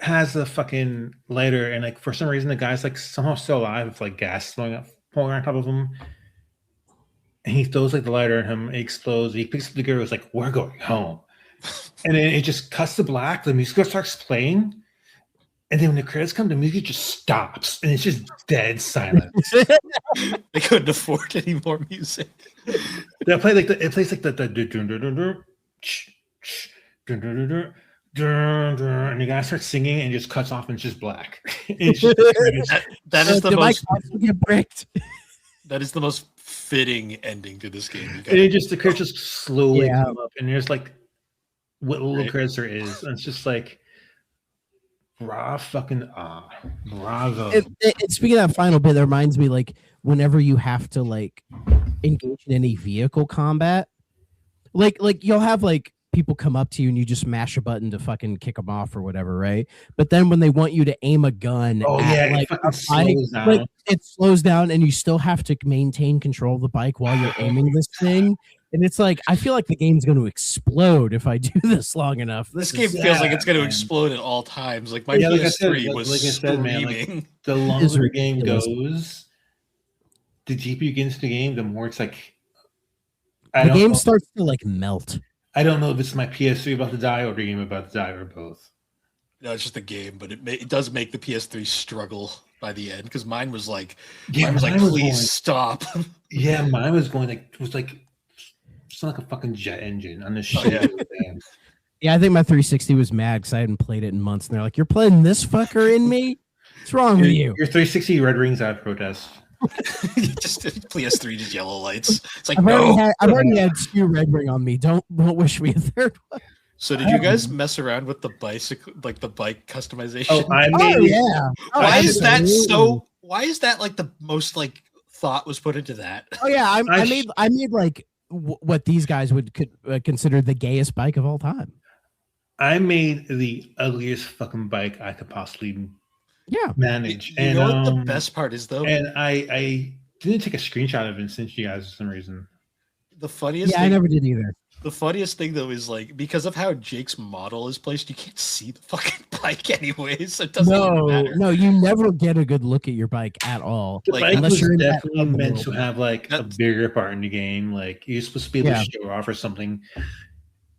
has a fucking lighter, and like for some reason the guy's like somehow still alive with like gas pouring on top of him, and he throws like the lighter at him. It explodes. He picks up the girl. It's like, we're going home, and then it just cuts to black. The music starts playing, and then when the credits come, the music just stops, and it's just dead silent. They couldn't afford any more music. They play like it plays like the and the guy starts singing and just cuts off and it's just black. It's just, That is the Did my most console get bricked? that is the most fitting ending to this game. and it just the credits just slowly Yeah. come up, and there's like what little Right. credits there is, and it's just like bravo. Speaking of that final bit, that reminds me like whenever you have to like engage in any vehicle combat, like you'll have like people come up to you and you just mash a button to fucking kick them off or whatever, right? But then when they want you to aim a gun, Oh at, yeah, like it a fucking bike, slows down. like, it slows down, and you still have to maintain control of the bike while you're aiming this thing. And it's like I feel like the game's going to explode if I do this long enough. This is- game feels like it's going to man. explode at all times. Like my Yeah, like I said, PS3 was like I said, man, like, screaming. the longer It's the game ridiculous. goes, the deeper you get into the game, the more it's like the game starts to like melt. I don't know if it's my PS3 about to die or the game about to die or both. No, it's just a game, but it does make the PS3 struggle by the end because mine was like, Yeah, mine was like, mine was please going- stop. Yeah, mine was going like it was like like a fucking jet engine on this Oh, shit. yeah. Yeah, I think my 360 was mad because I hadn't played it in months, and they're like, "You're playing this fucker in me? What's wrong with you?" Your 360 Red Rings out of protest. Just PS3 just yellow lights. It's like I've no. already had 2 Red Ring on me. Don't wish me a third one. So did you guys mess around with the bicycle, like the bike customization? Oh, I Oh made yeah. Oh, why is that absolutely. so? Why is that like the most like thought was put into that? Oh yeah, I I made like what these guys would consider the gayest bike of all time. I made the ugliest fucking bike I could possibly Yeah. manage. You And know what the best part is though? and I didn't take a screenshot of it and sent you guys for some reason. The funniest Yeah, I thing, never did either. the funniest thing though is like because of how Jake's model is placed, you can't see the fucking bike anyways. So it doesn't even matter. No, you never get a good look at your bike at all. The Like, bike unless was you're in that definitely other meant world. to have like a That's- bigger part in the game. Like you're supposed to be able Yeah. to show off or something,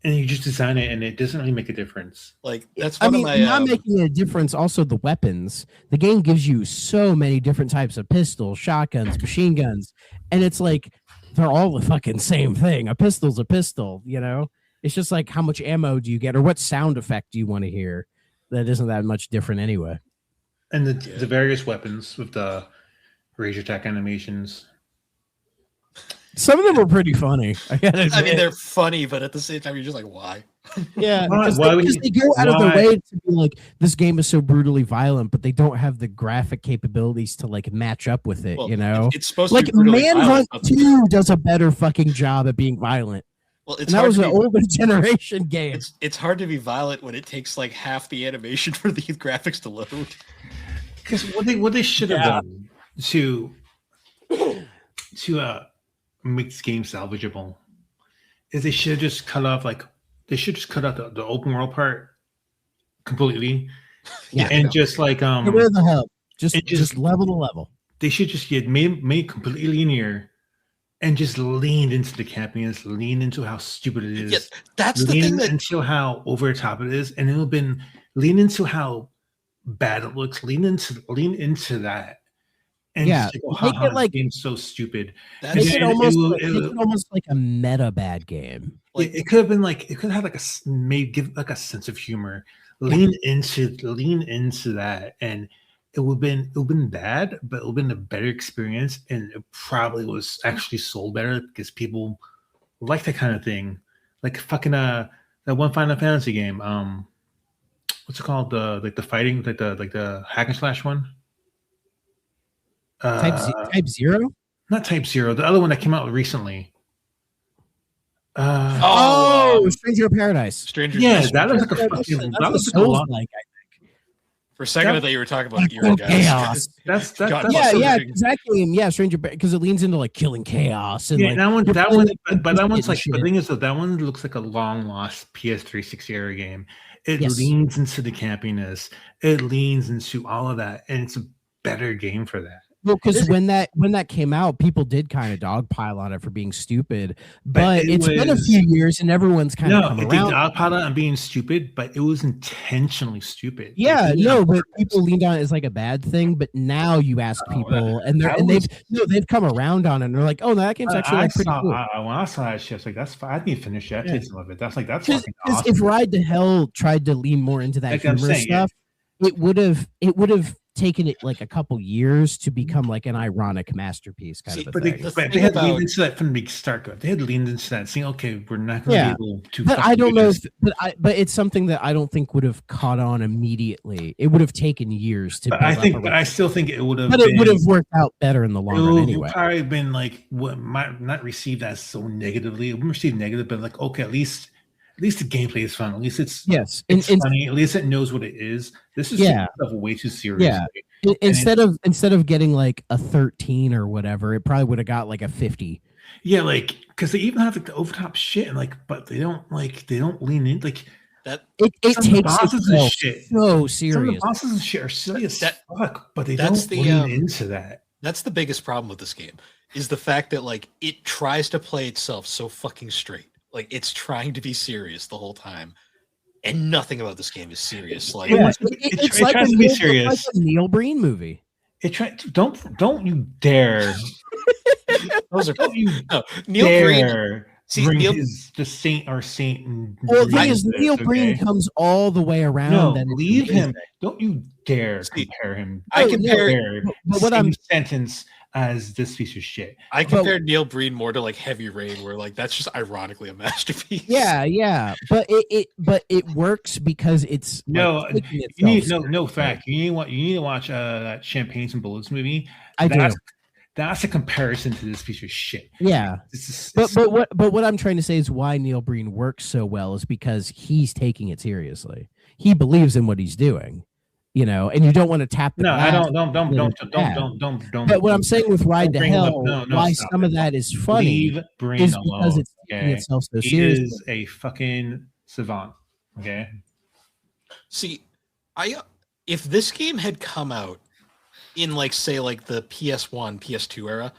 and you just design it, and it doesn't really make a difference. Like that's I one mean, of my. not making a difference. Also, the weapons. The game gives you so many different types of pistols, shotguns, machine guns, and it's like they're all the fucking same thing. A pistol's a pistol, you know. It's just like how much ammo do you get, or what sound effect do you want to hear? That isn't that much different anyway. And Yeah. the various weapons with the rage attack animations. Some of them are pretty funny. I gotta I mean, admit. they're funny, but at the same time, you're just like, why? Yeah, Why- because why they, would 'cause you- they go out of their why- way to be like, this game is so brutally violent, but they don't have the graphic capabilities to like match up with it. Well, you know, it's supposed like to be brutally Manhunt violent, but 2 does a better fucking job at being violent. Well, And that was an older generation game. It's hard to be violent when it takes like half the animation for the graphics to load. Because what they should have done to make this game salvageable is they should just cut off the open world part completely. Yeah, and just like get rid of the hub. Just level the level. They should just get made completely linear and just leaned into the campiness, lean into how stupid it is. Yeah, that's the thing into how over the top it is, and it'll been lean into how bad it looks. Lean into that, and just make it like game's so stupid. Make it almost like a meta bad game. Like it could have been like it could have like give like a sense of humor. Lean into that, and it would have been bad, but it would have been a better experience, and it probably was actually sold better because people like that kind of thing. Like fucking that one Final Fantasy game. What's it called? The fighting, like the hack and slash one. Type Zero? Not Type Zero. The other one that came out recently. Stranger of Paradise. That looks like a fucking. That looks like a lot. Like, I think. For a second, I thought you were talking about Era chaos. That's exactly. Yeah, Stranger because it leans into like killing chaos and that one's like the thing is that one looks like a long lost PS360 era game. It leans into the campiness. It leans into all of that, and it's a better game for that. Well, because when that came out, people did kind of dogpile on it for being stupid. But it's been a few years, and everyone's kind of come around. They dogpiled on being stupid, but it was intentionally stupid. Yeah, but people leaned on it as like a bad thing. But now you ask people, they've come around on it, and they're like, "Oh, that game's actually pretty cool." When I saw that shit, I was like, "That's fine. I didn't finish that. I played some of it. That's fucking awesome." If Ride to Hell tried to lean more into that humor stuff, it would have taken it like a couple years to become like an ironic masterpiece kind of a thing. But they had leaned into that from the start. They had leaned into that, saying, "Okay, we're not going to be able to." But I don't know. But it's something that I don't think would have caught on immediately. It would have taken years to. I still think it would have. But it would have worked out better in the long run anyway. It would probably been like what might not received as so negatively. It wouldn't receive negative, but like okay, at least the gameplay is fun. At least it's funny. At least it knows what it is. This is stuff way too serious. Yeah. Instead of getting like a 13 or whatever, it probably would have got like a 50. Yeah, like because they even have like the overtop shit and like, but they don't lean in like that. It takes itself so serious. Some of the bosses and shit are silly as fuck, but they don't lean into that. That's the biggest problem with this game is the fact that like it tries to play itself so fucking straight. Like it's trying to be serious the whole time, and nothing about this game is serious. Like it's like a Neil Breen movie. Don't you dare! Neil Breen. See, bring the saint or saint. Well, the thing is, Neil Breen comes all the way around. No, leave him. Don't you dare compare him. I compare, but what I'm sentence as this piece of shit. I compared Neil Breen more to like Heavy Rain, where like that's just ironically a masterpiece. Yeah, but it works because it's no fact. You need to watch that Champagnes and Bullets movie. That's a comparison to this piece of shit. Yeah, but what I'm trying to say is why Neil Breen works so well is because he's taking it seriously. He believes in what he's doing. You know, and you don't want to tap the I don't. But what I'm saying with Ride to Hell, why some of that is funny is because it's taking itself so seriously. He is a fucking savant. Okay. See, if this game had come out in like say like the PS1, PS2 era,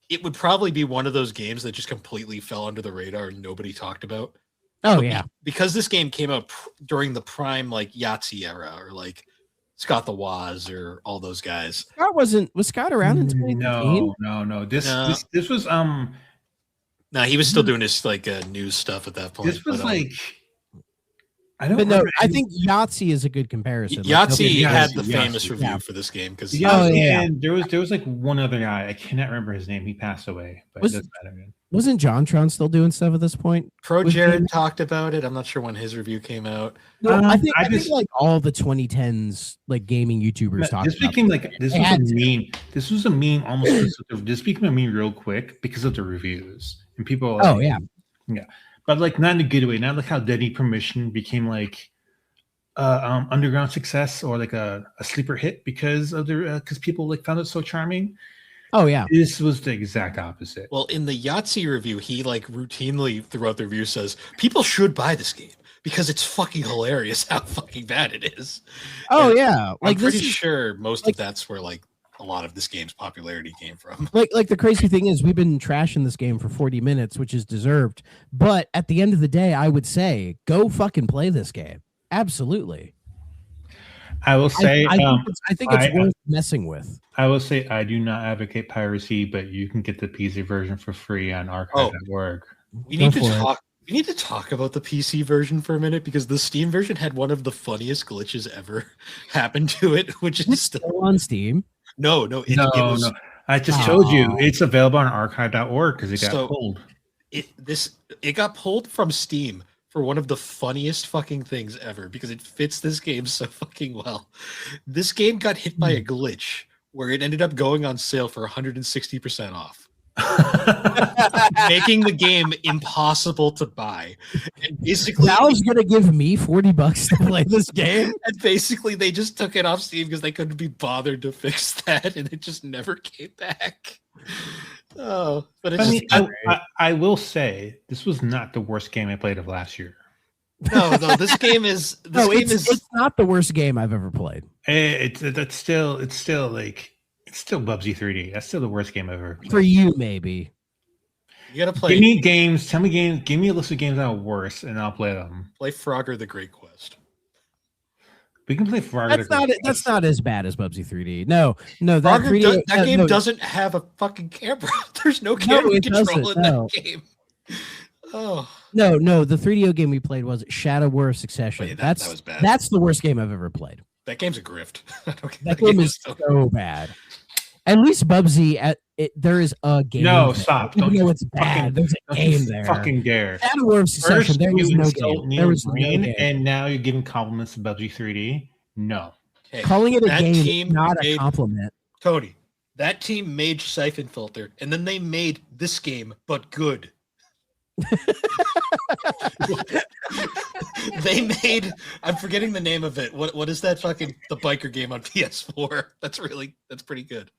it would probably be one of those games that just completely fell under the radar and nobody talked about. Oh yeah, because this game came out during the prime like Yahtzee era or like Scott the Woz or all those guys. Was Scott around in 2019? No. This was No, he was still doing his like news stuff at that point. This was like I don't. But no, I think Yahtzee is a good comparison. Yahtzee had the famous review for this game because and there was like one other guy. I cannot remember his name. He passed away, but it doesn't matter. Wasn't JonTron still doing stuff at this point? Pro Jared talked about it. I'm not sure when his review came out. No, I think like all the 2010s like gaming YouTubers talked about it. This was a meme almost. This became a meme real quick because of the reviews and people. Yeah. but like not in a good way. Not like how Deadly Permission became like underground success or like a sleeper hit because of because people like found it so charming. Oh yeah, this was the exact opposite. Well, in the Yahtzee review, he like routinely throughout the review says people should buy this game because it's fucking hilarious how fucking bad it is. Oh And yeah, I'm pretty sure most of that's where like a lot of this game's popularity came from. Like the crazy thing is we've been trashing this game for 40 minutes, which is deserved. But at the end of the day, I would say go fucking play this game. Absolutely. I will say, I think it's worth messing with. I will say, I do not advocate piracy, but you can get the PC version for free on archive.org. We need to talk about the PC version for a minute because the Steam version had one of the funniest glitches ever happen to it, which is still on Steam. No. I just told you it's available on archive.org because it got pulled. It got pulled from Steam for one of the funniest fucking things ever because it fits this game so fucking well. This game got hit by a glitch where it ended up going on sale for 160% off. Making the game impossible to buy. And basically Valve's gonna give me $40 to play this game. And basically they just took it off Steam because they couldn't be bothered to fix that and it just never came back. Oh, but it's I will say this was not the worst game I played of last year. No, this game is it's not the worst game I've ever played. It's still Bubsy 3D. That's still the worst game I've ever played. For you, maybe. You gotta play. Give me games. Tell me games. Give me a list of games that are worse, and I'll play them. Play Frogger: The Great Quest. We can play Frogger. That's not as bad as Bubsy 3D. No. That game doesn't have a fucking camera. There's no camera control in that game. Oh no. The 3DO game we played was Shadow War of Succession. That was bad. That's the worst game I've ever played. That game's a grift. That game is so bad. At least Bubsy, there is a game. No, there. stop! Even though it's bad, there's a game there. Fucking dare! Shadow War of Succession. There was no game. There was no game. And now you're giving compliments to Bubsy 3D. No, hey, calling it a game is not a compliment. Tony, that team made Siphon Filter, and then they made this game, but good. They made, I'm forgetting the name of it. What is that fucking the biker game on PS4? That's pretty good.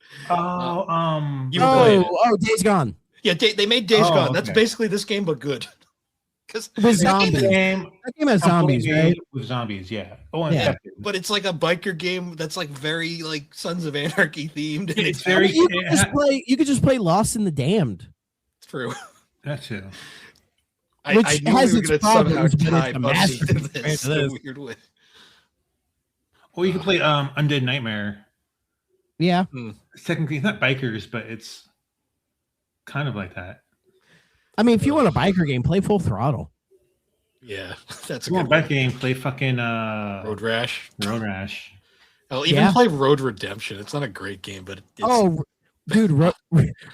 Days Gone. Yeah, they made Days Gone. That's basically this game but good. Because with zombies. That game has zombies, right? With zombies, yeah. But it's like a biker game that's like very like Sons of Anarchy themed. And it's very. You could just play Lost in the Damned. It's true. That's true. Which has its problems, but it's a masterpiece in a weird way. Or you can play Undead Nightmare. Yeah. Technically, it's not bikers, but it's kind of like that. I mean, if you want a biker game, play Full Throttle. Yeah, that's a good biker game. Play fucking Road Rash. Road Rash. I'll even play Road Redemption. It's not a great game, but it's... dude, Road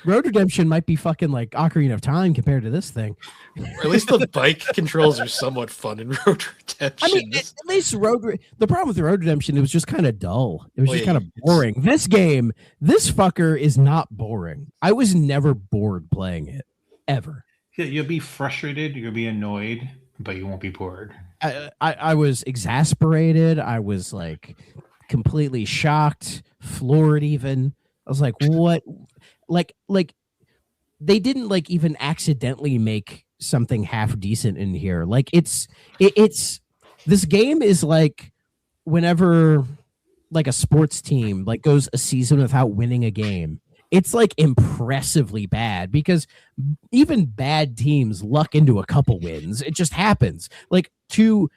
Redemption might be fucking like Ocarina of Time compared to this thing. Or at least the bike controls are somewhat fun in Road Redemption. I mean, at least the problem with Road Redemption, it was just kind of dull. It was just kind of boring. This game, this fucker is not boring. I was never bored playing it, ever. Yeah, you'll be frustrated, you'll be annoyed, but you won't be bored. I was exasperated. I was like completely shocked, floored even. I was like, what? Like they didn't like even accidentally make something half decent in here. Like it's this game is like whenever like a sports team like goes a season without winning a game. It's like impressively bad because even bad teams luck into a couple wins. It just happens. Like to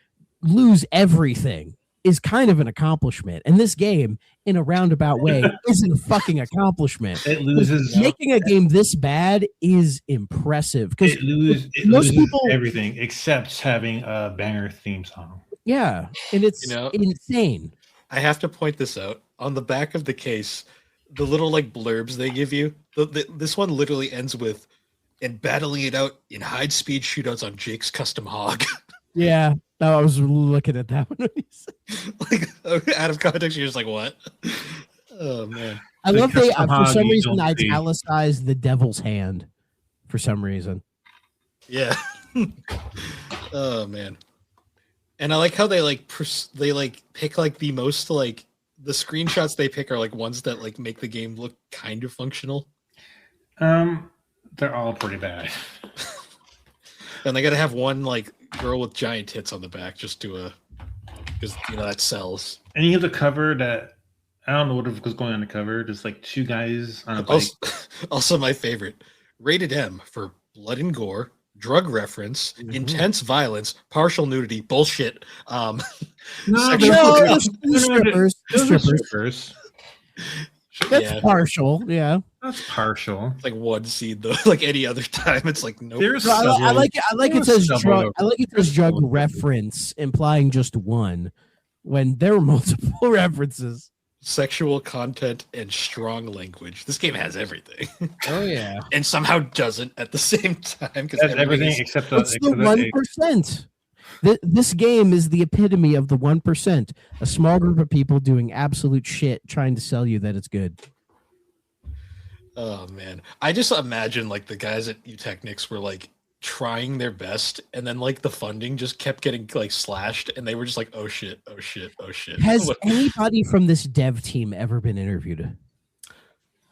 lose everything is kind of an accomplishment. And this game, in a roundabout way, isn't a fucking accomplishment. It loses. Making a game this bad is impressive because most people everything except having a banger theme song. Yeah, and it's insane. I have to point this out on the back of the case. The little like blurbs they give you. This one literally ends with "and battling it out in high speed shootouts on Jake's custom hog." Yeah, I was looking at that one. Like out of context, you're just like, "What?" Oh man! I love they for some reason I italicized the devil's hand for some reason. Yeah. Oh man. And I like how they like pick like the most like the screenshots they pick are like ones that like make the game look kind of functional. They're all pretty bad. And they got to have one like girl with giant tits on the back just to because that sells. And you have the cover that I don't know what was going on the cover. Just like two guys on a bike. Also my favorite, rated M for blood and gore, drug reference, intense violence, partial nudity, bullshit. Strippers. That's partial. Yeah, that's partial. It's like one scene though. Like any other time, it's like no. I like it says drug. I like it says drug reference, implying just one, when there were multiple references. Sexual content and strong language. This game has everything. Oh yeah, and somehow doesn't at the same time because everything except the 1%. This game is the epitome of the 1%. A small group of people doing absolute shit, trying to sell you that it's good. Oh man, I just imagine like the guys at Eutechnyx were like trying their best, and then like the funding just kept getting like slashed, and they were just like, oh shit. Has anybody from this dev team ever been interviewed?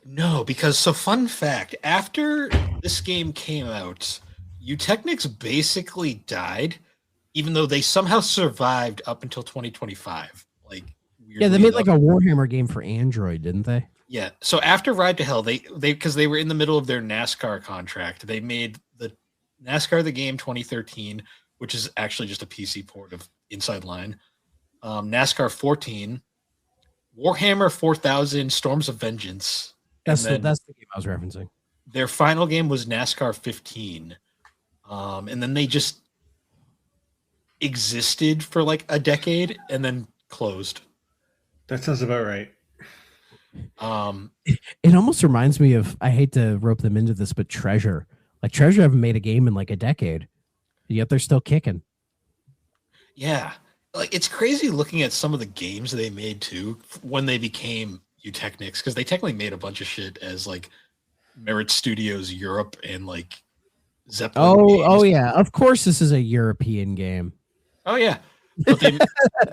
No, because so fun fact, after this game came out, Eutechnyx basically died, even though they somehow survived up until 2025. Like, yeah, they made like a Warhammer game for Android, didn't they? Yeah. So after Ride to Hell, they because they were in the middle of their NASCAR contract, they made the NASCAR the Game 2013, which is actually just a PC port of Inside Line. NASCAR 14, Warhammer 4000, Storms of Vengeance. That's the game I was referencing. Their final game was NASCAR 15. And then they just existed for like a decade and then closed. That sounds about right. It almost reminds me of, I hate to rope them into this, but Treasure. Like Treasure haven't made a game in like a decade, yet they're still kicking. Yeah. Like it's crazy looking at some of the games they made too when they became Eutechnyx, because they technically made a bunch of shit as like Merit Studios Europe and like Zeppelin games. Oh yeah. Of course this is a European game. Oh yeah. But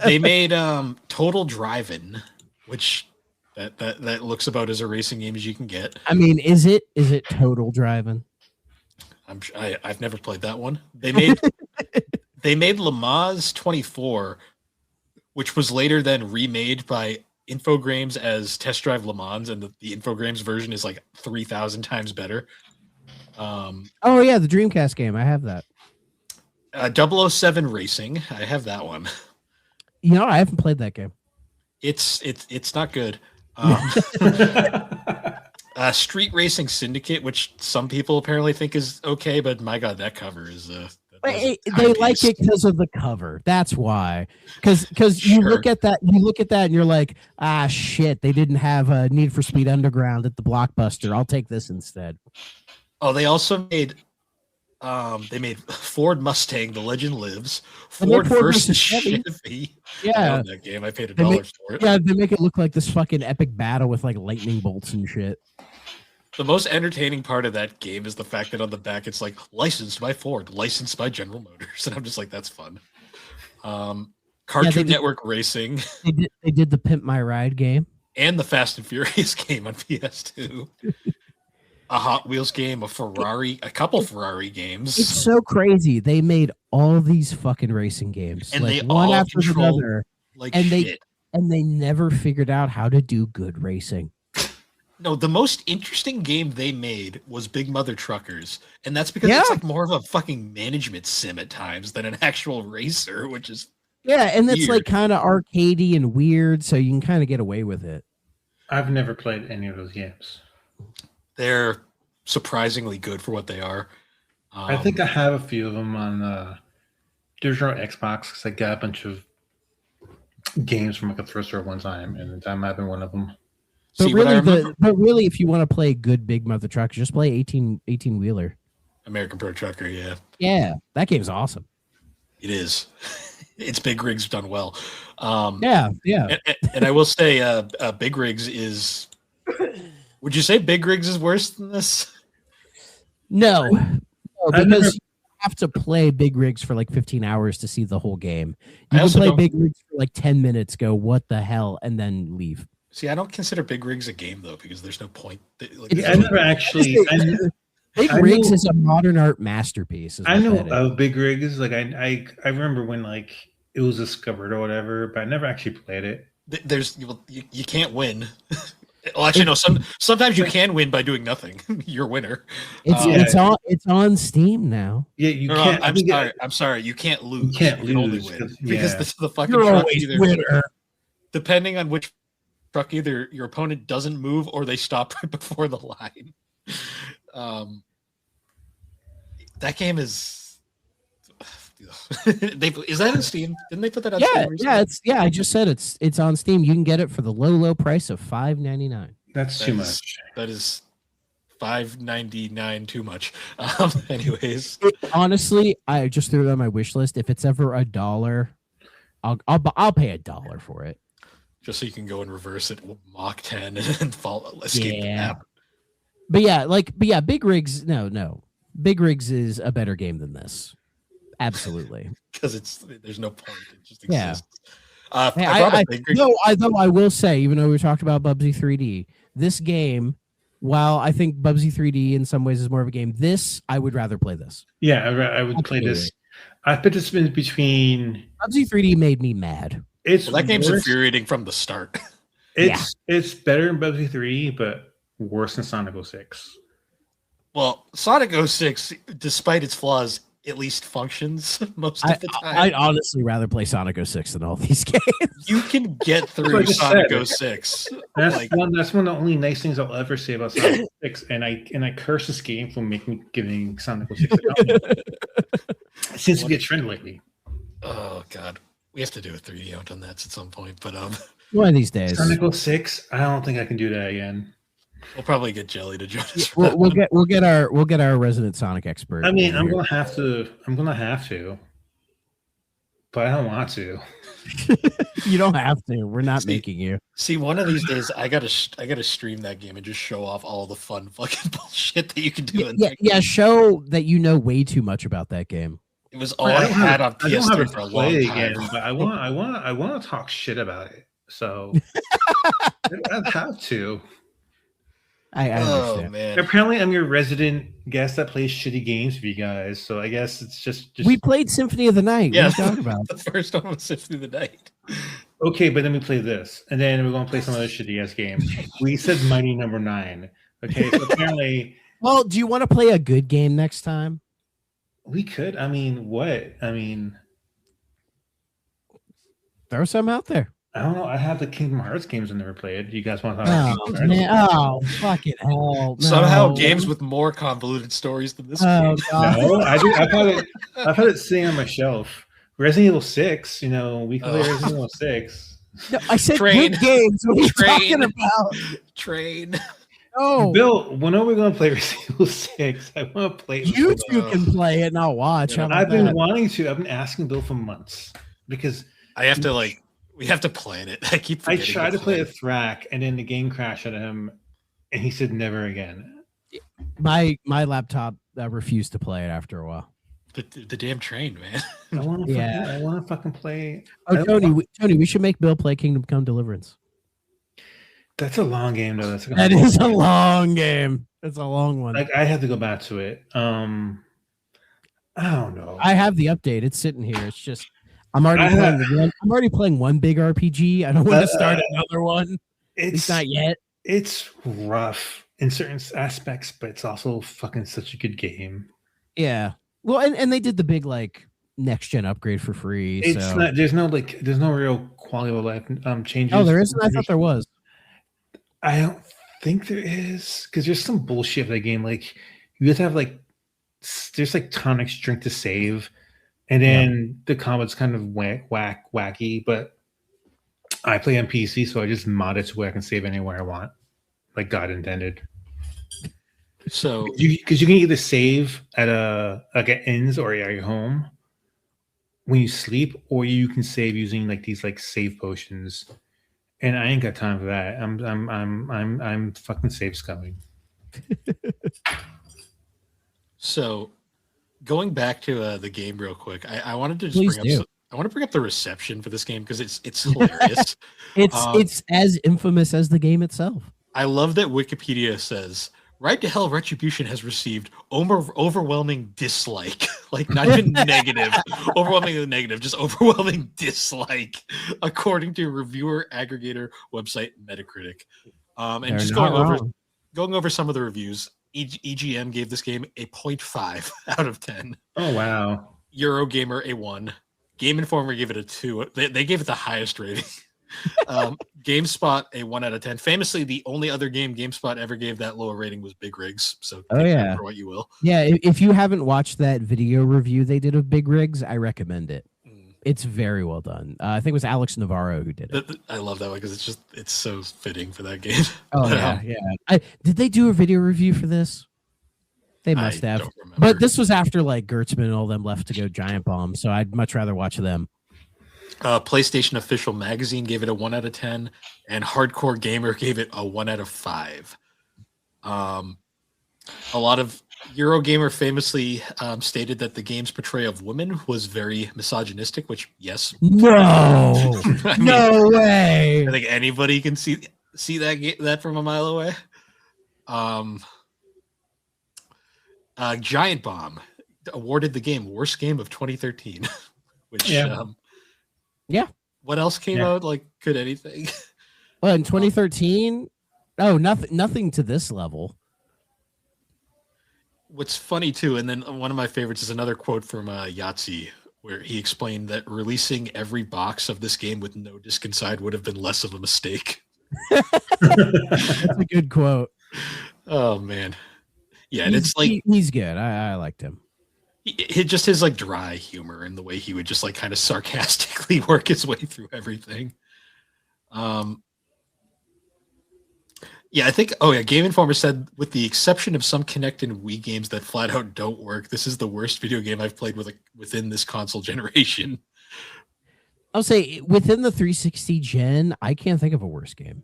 they made Total Drive-In, which that looks about as a racing game as you can get. I mean, is it Total Drive-In? I've never played that one. They made Le Mans 24, which was later then remade by Infogrames as Test Drive Le Mans, and the Infogrames version is like 3,000 times better. Oh yeah, the Dreamcast game. I have that. 007 Racing. I have that one. You know, I haven't played that game. It's not good. Street Racing Syndicate, which some people apparently think is okay, but my god, that cover is they like it because of the cover. That's why. Because you look at that, and you're like, ah, shit, they didn't have a Need for Speed Underground at the Blockbuster. I'll take this instead. Oh, they also made Ford Mustang, The Legend Lives, Ford versus Chevy. Yeah, I own that game. I paid $1 for it. Yeah, they make it look like this fucking epic battle with like lightning bolts and shit. The most entertaining part of that game is the fact that on the back it's like licensed by Ford, licensed by General Motors, and I'm just like, that's fun. Cartoon Network Racing. They did the Pimp My Ride game and the Fast and Furious game on PS2. A Hot Wheels game, a couple Ferrari games. It's so crazy. They made all these fucking racing games, and like they one all after another, like and shit. they never figured out how to do good racing. No, the most interesting game they made was Big Mother Truckers, and that's because it's like more of a fucking management sim at times than an actual racer, which is and it's like kind of arcadey and weird, so you can kind of get away with it. I've never played any of those games. They're surprisingly good for what they are. I think I have a few of them on the original Xbox because I got a bunch of games from like a thrift store one time, and that might have been one of them. But really, if you want to play good Big Mother Truckers, just play 18 wheeler. American Pro Trucker, yeah. Yeah, that game's awesome. It is. It's Big Rigs done well. Yeah. And I will say, Big Rigs is. Would you say Big Rigs is worse than this? No, because have to play Big Rigs for like 15 hours to see the whole game. I You can also play don't- Big Rigs for like 10 minutes, go, what the hell, and then leave. See, I don't consider Big Rigs a game though because there's no point. Like, Yeah, I never actually. Big I Rigs know- is a modern art masterpiece. Is I what know that is. of Big Rigs. Like I remember when like it was discovered or whatever, but I never actually played it. There's you can't win. Well, actually, no. Sometimes you can win by doing nothing. You're a winner. It's on Steam now. Yeah, you No, can't. I'm sorry. I'm sorry. You can't lose. You can't can only lose, win 'cause- because yeah. the fucking You're truck always either, winner. depending on which truck, either your opponent doesn't move or they stop right before the line. That game is. Is that in Steam? Didn't they put that on Steam recently? I just said it's on Steam. You can get it for the low price of $5.99. That's That too is- much. That is $5.99 too much. Anyways, Honestly, I just threw it on my wish list. If it's ever $1, I'll pay $1 for it. just so you can go and reverse it, Mach 10 and escape the map. But yeah, Big Rigs. No, Big Rigs is a better game than this. Absolutely. Because there's no point. It just Yeah. exists. Hey, I brought up Big Rig. though I will say, even though we talked about Bubsy 3D, this game, while I think Bubsy 3D in some ways is more of a game, this I would rather play this. Yeah, I would play this. I put this in between. Bubsy 3D made me mad. It's Well, that game's worse. infuriating from the start. It's better than Bubsy 3, but worse than Sonic 06. Well, Sonic 06, despite its flaws, at least functions most of the time. I'd honestly rather play Sonic 06 than all these games. You can get That's what through I just Sonic said. 06. That's Like, one of the only nice things I'll ever say about Sonic 06, and I curse this game for giving Sonic 06 a compliment. It seems to be a trend lately. oh god, we have to do a 3D on that at some point. But One of these days. Sonic 06, I don't think I can do that again. we'll probably get Jelly to join us. For We'll that. we'll get our resident Sonic expert. I mean, in I'm here. gonna have to, but I don't want to. You don't have to. We're not See, making you. See, one of these days, I gotta stream that game and just show off all the fun fucking bullshit that you can do. in that game. Show that you know way too much about that game. It was all I had on I don't have PS3 it for a long play time. again, but I want to talk shit about it. So I'd have to. I Oh understand. man, Apparently, I'm your resident guest that plays shitty games for you guys. So I guess it's just We played Symphony of the Night. yeah. What are you talking about? The first one was Symphony of the Night. okay. But then we play this, and then we're gonna play some other shitty ass game. We said Mighty Number 9. Okay, so apparently Well, do you want to play a good game next time? we could. I mean, what? I mean, Throw some out there. I don't know. I have the Kingdom Hearts games I never played. You guys want to talk about Oh, Kingdom Hearts? man. Oh, fucking hell. No. Somehow, games with more convoluted stories than this Oh, game. God. No, I've had it sitting on my shelf. Resident Evil 6, we can play Resident Evil 6. No, I said Train. good games. What are you Train. talking about? Train. No. Bill, when are we going to play Resident Evil 6? I want to play it. You with Bill. two can play it and I'll watch. How about I've been that? wanting to. I've been asking Bill for months because I have to we have to plan it. I keep. I forgetting tried to play plan a Thrak and then the game crashed on him and he said never again. My laptop refused to play it after a while. the damn train, man. I want to Yeah. I want to fucking play. I Oh, don't Tony, we should make Bill play Kingdom Come Deliverance. That's a long game though. That is a long game. It's a long one. Like I have to go back to it. I don't know. I have the update. It's sitting here. It's just I'm already playing one big RPG. I don't want to start another one. At least not yet. It's rough in certain aspects, but it's also fucking such a good game. Yeah. Well, and they did the big next gen upgrade for free. It's so. not. There's no real quality of life changes. Oh, there isn't. I thought there was. I don't think there is because there's some bullshit with that game. Like you have to have there's tonics drink to save, and then the combat's kind of wacky. But I play on PC, so I just mod it to where I can save anywhere I want, like God intended. So Because you can either save at at inns or at your home when you sleep, or you can save using these save potions. And I ain't got time for that. I'm fucking save scumming. So Going back to the game real quick, I wanted to just Please bring do. up. I want to bring up the reception for this game because it's hilarious. It's as infamous as the game itself. I love that Wikipedia says Ride to Hell Retribution has received overwhelming dislike, like not even negative, overwhelmingly negative, just overwhelming dislike, according to reviewer aggregator website Metacritic. And They're just not going over some of the reviews, EGM gave this game a 0.5 out of 10. Oh wow. Eurogamer a 1. Game Informer gave it a 2. They gave it the highest rating. GameSpot a 1 out of 10. Famously, the only other game GameSpot ever gave that low a rating was Big Rigs. So take that for what you will. Yeah, if you haven't watched that video review they did of Big Rigs, I recommend it. It's very well done. I think it was Alex Navarro who did it. I love that one because it's so fitting for that game. Oh yeah. Did they do a video review for this? They must have. Don't remember. But this was after like Gertzman and all them left to go Giant Bomb, so I'd much rather watch them. PlayStation Official Magazine gave it a 1 out of 10, and Hardcore Gamer gave it a 1 out of 5. A lot of Eurogamer famously stated that the game's portrayal of women was very misogynistic, which yes, No, no way. I think anybody can see that from a mile away. Giant Bomb awarded the game worst game of 2013, which yeah. What else came out? Like, could anything? Well, in 2013, nothing to this level. What's funny too, and then one of my favorites is another quote from Yahtzee, where he explained that releasing every box of this game with no disc inside would have been less of a mistake. That's a good quote. Oh man, yeah, and it's like he's good. I liked him. Just his like dry humor and the way he would just like kind of sarcastically work his way through everything. Yeah, I think. Oh yeah, Game Informer said, with the exception of some Kinect and Wii games that flat out don't work, this is the worst video game I've played within this console generation. I'll say within the 360 gen, I can't think of a worse game.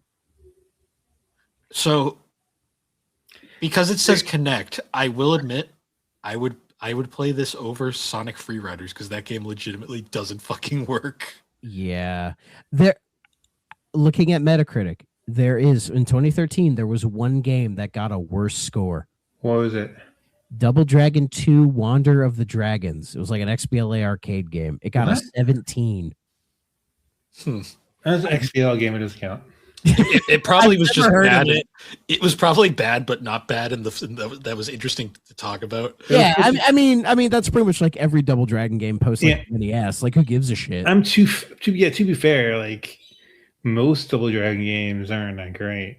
So, because it says Kinect, I will admit, I would play this over Sonic Freeriders because that game legitimately doesn't fucking work. Yeah, looking at Metacritic, there is in 2013 there was one game that got a worse score. What was it? Double Dragon 2: Wander of the Dragons. It was like an XBLA arcade game. It got a 17. That's an XBL game. It doesn't count. It probably was just bad. It was probably bad, but not bad, and that was interesting to talk about. Yeah, I mean, that's pretty much like every Double Dragon game posted on NES. Like, who gives a shit? To be fair, like most Double Dragon games aren't that great.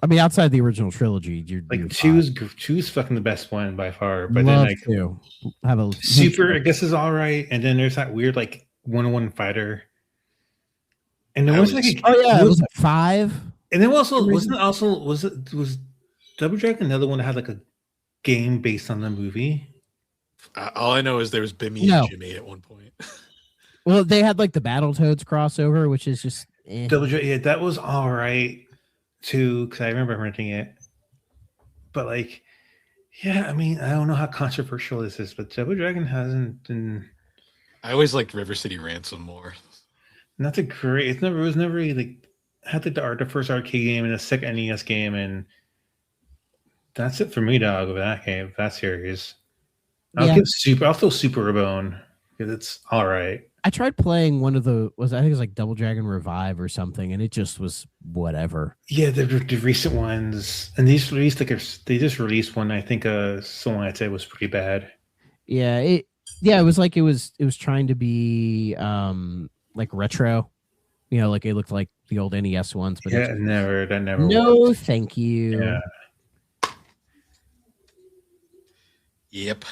I mean, outside the original trilogy, you're two's fucking the best one by far. But love then like to have a Super, I guess, is all right, and then there's that weird like 1-on-1 fighter. And there was like it was 5. And then was Double Dragon another one that had like a game based on the movie? All I know is there was Bimmy and Jimmy at one point. Well, they had like the Battletoads crossover, which is just Double Dragon. Yeah, that was all right too, because I remember renting it. But like, yeah, I mean, I don't know how controversial this is, but Double Dragon hasn't been. I always liked River City Ransom more. Not the great. It was never really like had like the first arcade game and the second NES game, and that's it for me, dog. With that game, that series, I'll throw Super a bone because it's all right. I tried playing one of I think it was like Double Dragon Revive or something, and it just was whatever. Yeah, the recent ones, and these released they just released one. I think someone I'd say was pretty bad. Yeah, it was like it was trying to be like retro, like it looked like the old NES ones, but that never no worked. Thank you. Yeah. Yep.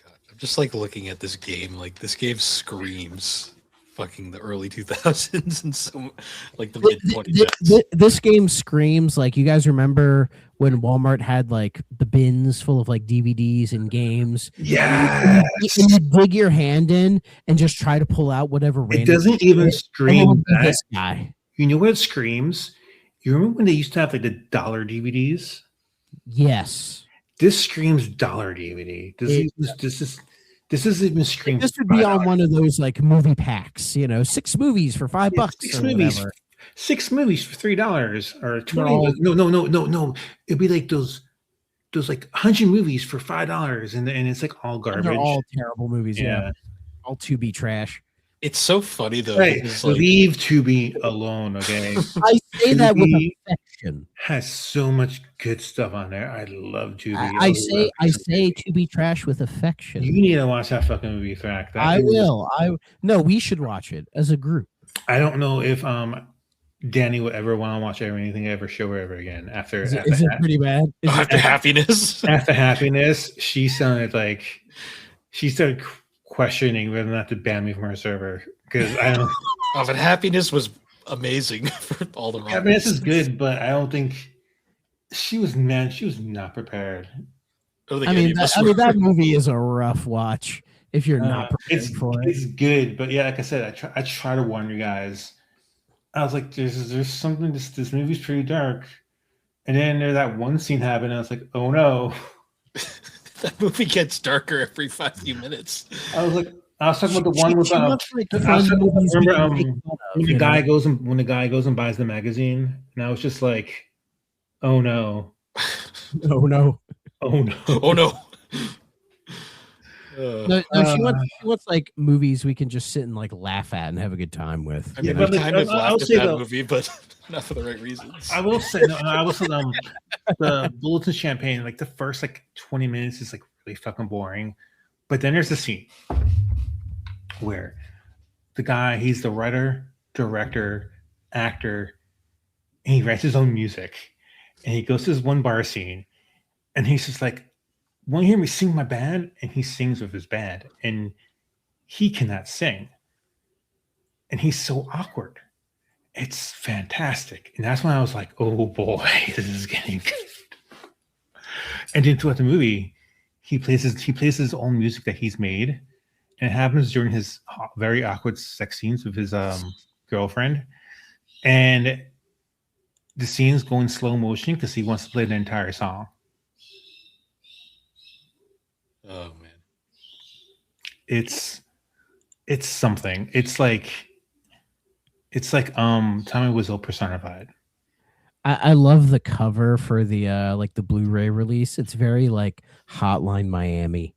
God, I'm just like looking at this game, like this game screams fucking the early 2000s and so like the mid 2010s. This game screams like, you guys remember when Walmart had like the bins full of like DVDs and games? Yeah. And you dig your hand in and just try to pull out whatever random. It doesn't even scream that. This guy. You know what it screams? You remember when they used to have like the dollar DVDs? Yes. This screams dollar DVD. This is even screams. This would be on one of those like movie packs, 6 movies for $5. Six movies for $3 or 20. all- No. It'd be like those like 100 movies for $5, and it's like all garbage. They're all terrible movies. Yeah. All Tubi trash. It's so funny though. Hey, because, like, leave Tubi alone, okay? I say that with Tubi affection. has so much good stuff on there. I love Tubi. I say Tubi trash with affection. You need to watch that fucking movie, Thrak. I will. No, we should watch it as a group. I don't know if Danny would ever want to watch anything I ever show her ever again after. Is it pretty bad? after Happiness. After Happiness, she started questioning whether or not to ban me from her server because I don't. But Happiness was amazing for all the wrong Happiness is reasons. good, but I don't think she was not prepared. I don't think I any mean, of us that were. movie is a rough watch if you're not prepared It's for it. it's good, but yeah, like I said, I try to warn you guys. I was like, there's something. This movie's pretty dark, and then there that one scene happened. And I was like, oh no. That movie gets darker every 5 minutes. I was talking about the one with She looks like I fun was talking- movies we remember, can make fun of, when the you guy know? goes and buys the magazine, and I was just like, oh no, Oh no. oh no. Oh no. No, she wants like movies we can just sit and like laugh at and have a good time with. I mean, but I like, kind of I'll laughed at say that though- movie, but not for the right reasons. I will say, the Bullets and Champagne, like the first like 20 minutes is like really fucking boring, but then there's the scene where the guy, he's the writer, director, actor, and he writes his own music, and he goes to this one bar scene, and he's just like, "Want to hear me sing my band?" And he sings with his band, and he cannot sing, and he's so awkward. It's fantastic, and that's when I was like, "Oh boy, this is getting good." And then throughout the movie, he plays his own music that he's made, and it happens during his very awkward sex scenes with his girlfriend, and the scenes go in slow motion because he wants to play the entire song. Oh man. It's something. It's like Tommy Wiseau personified. I love the cover for the like the Blu-ray release. It's very like Hotline Miami.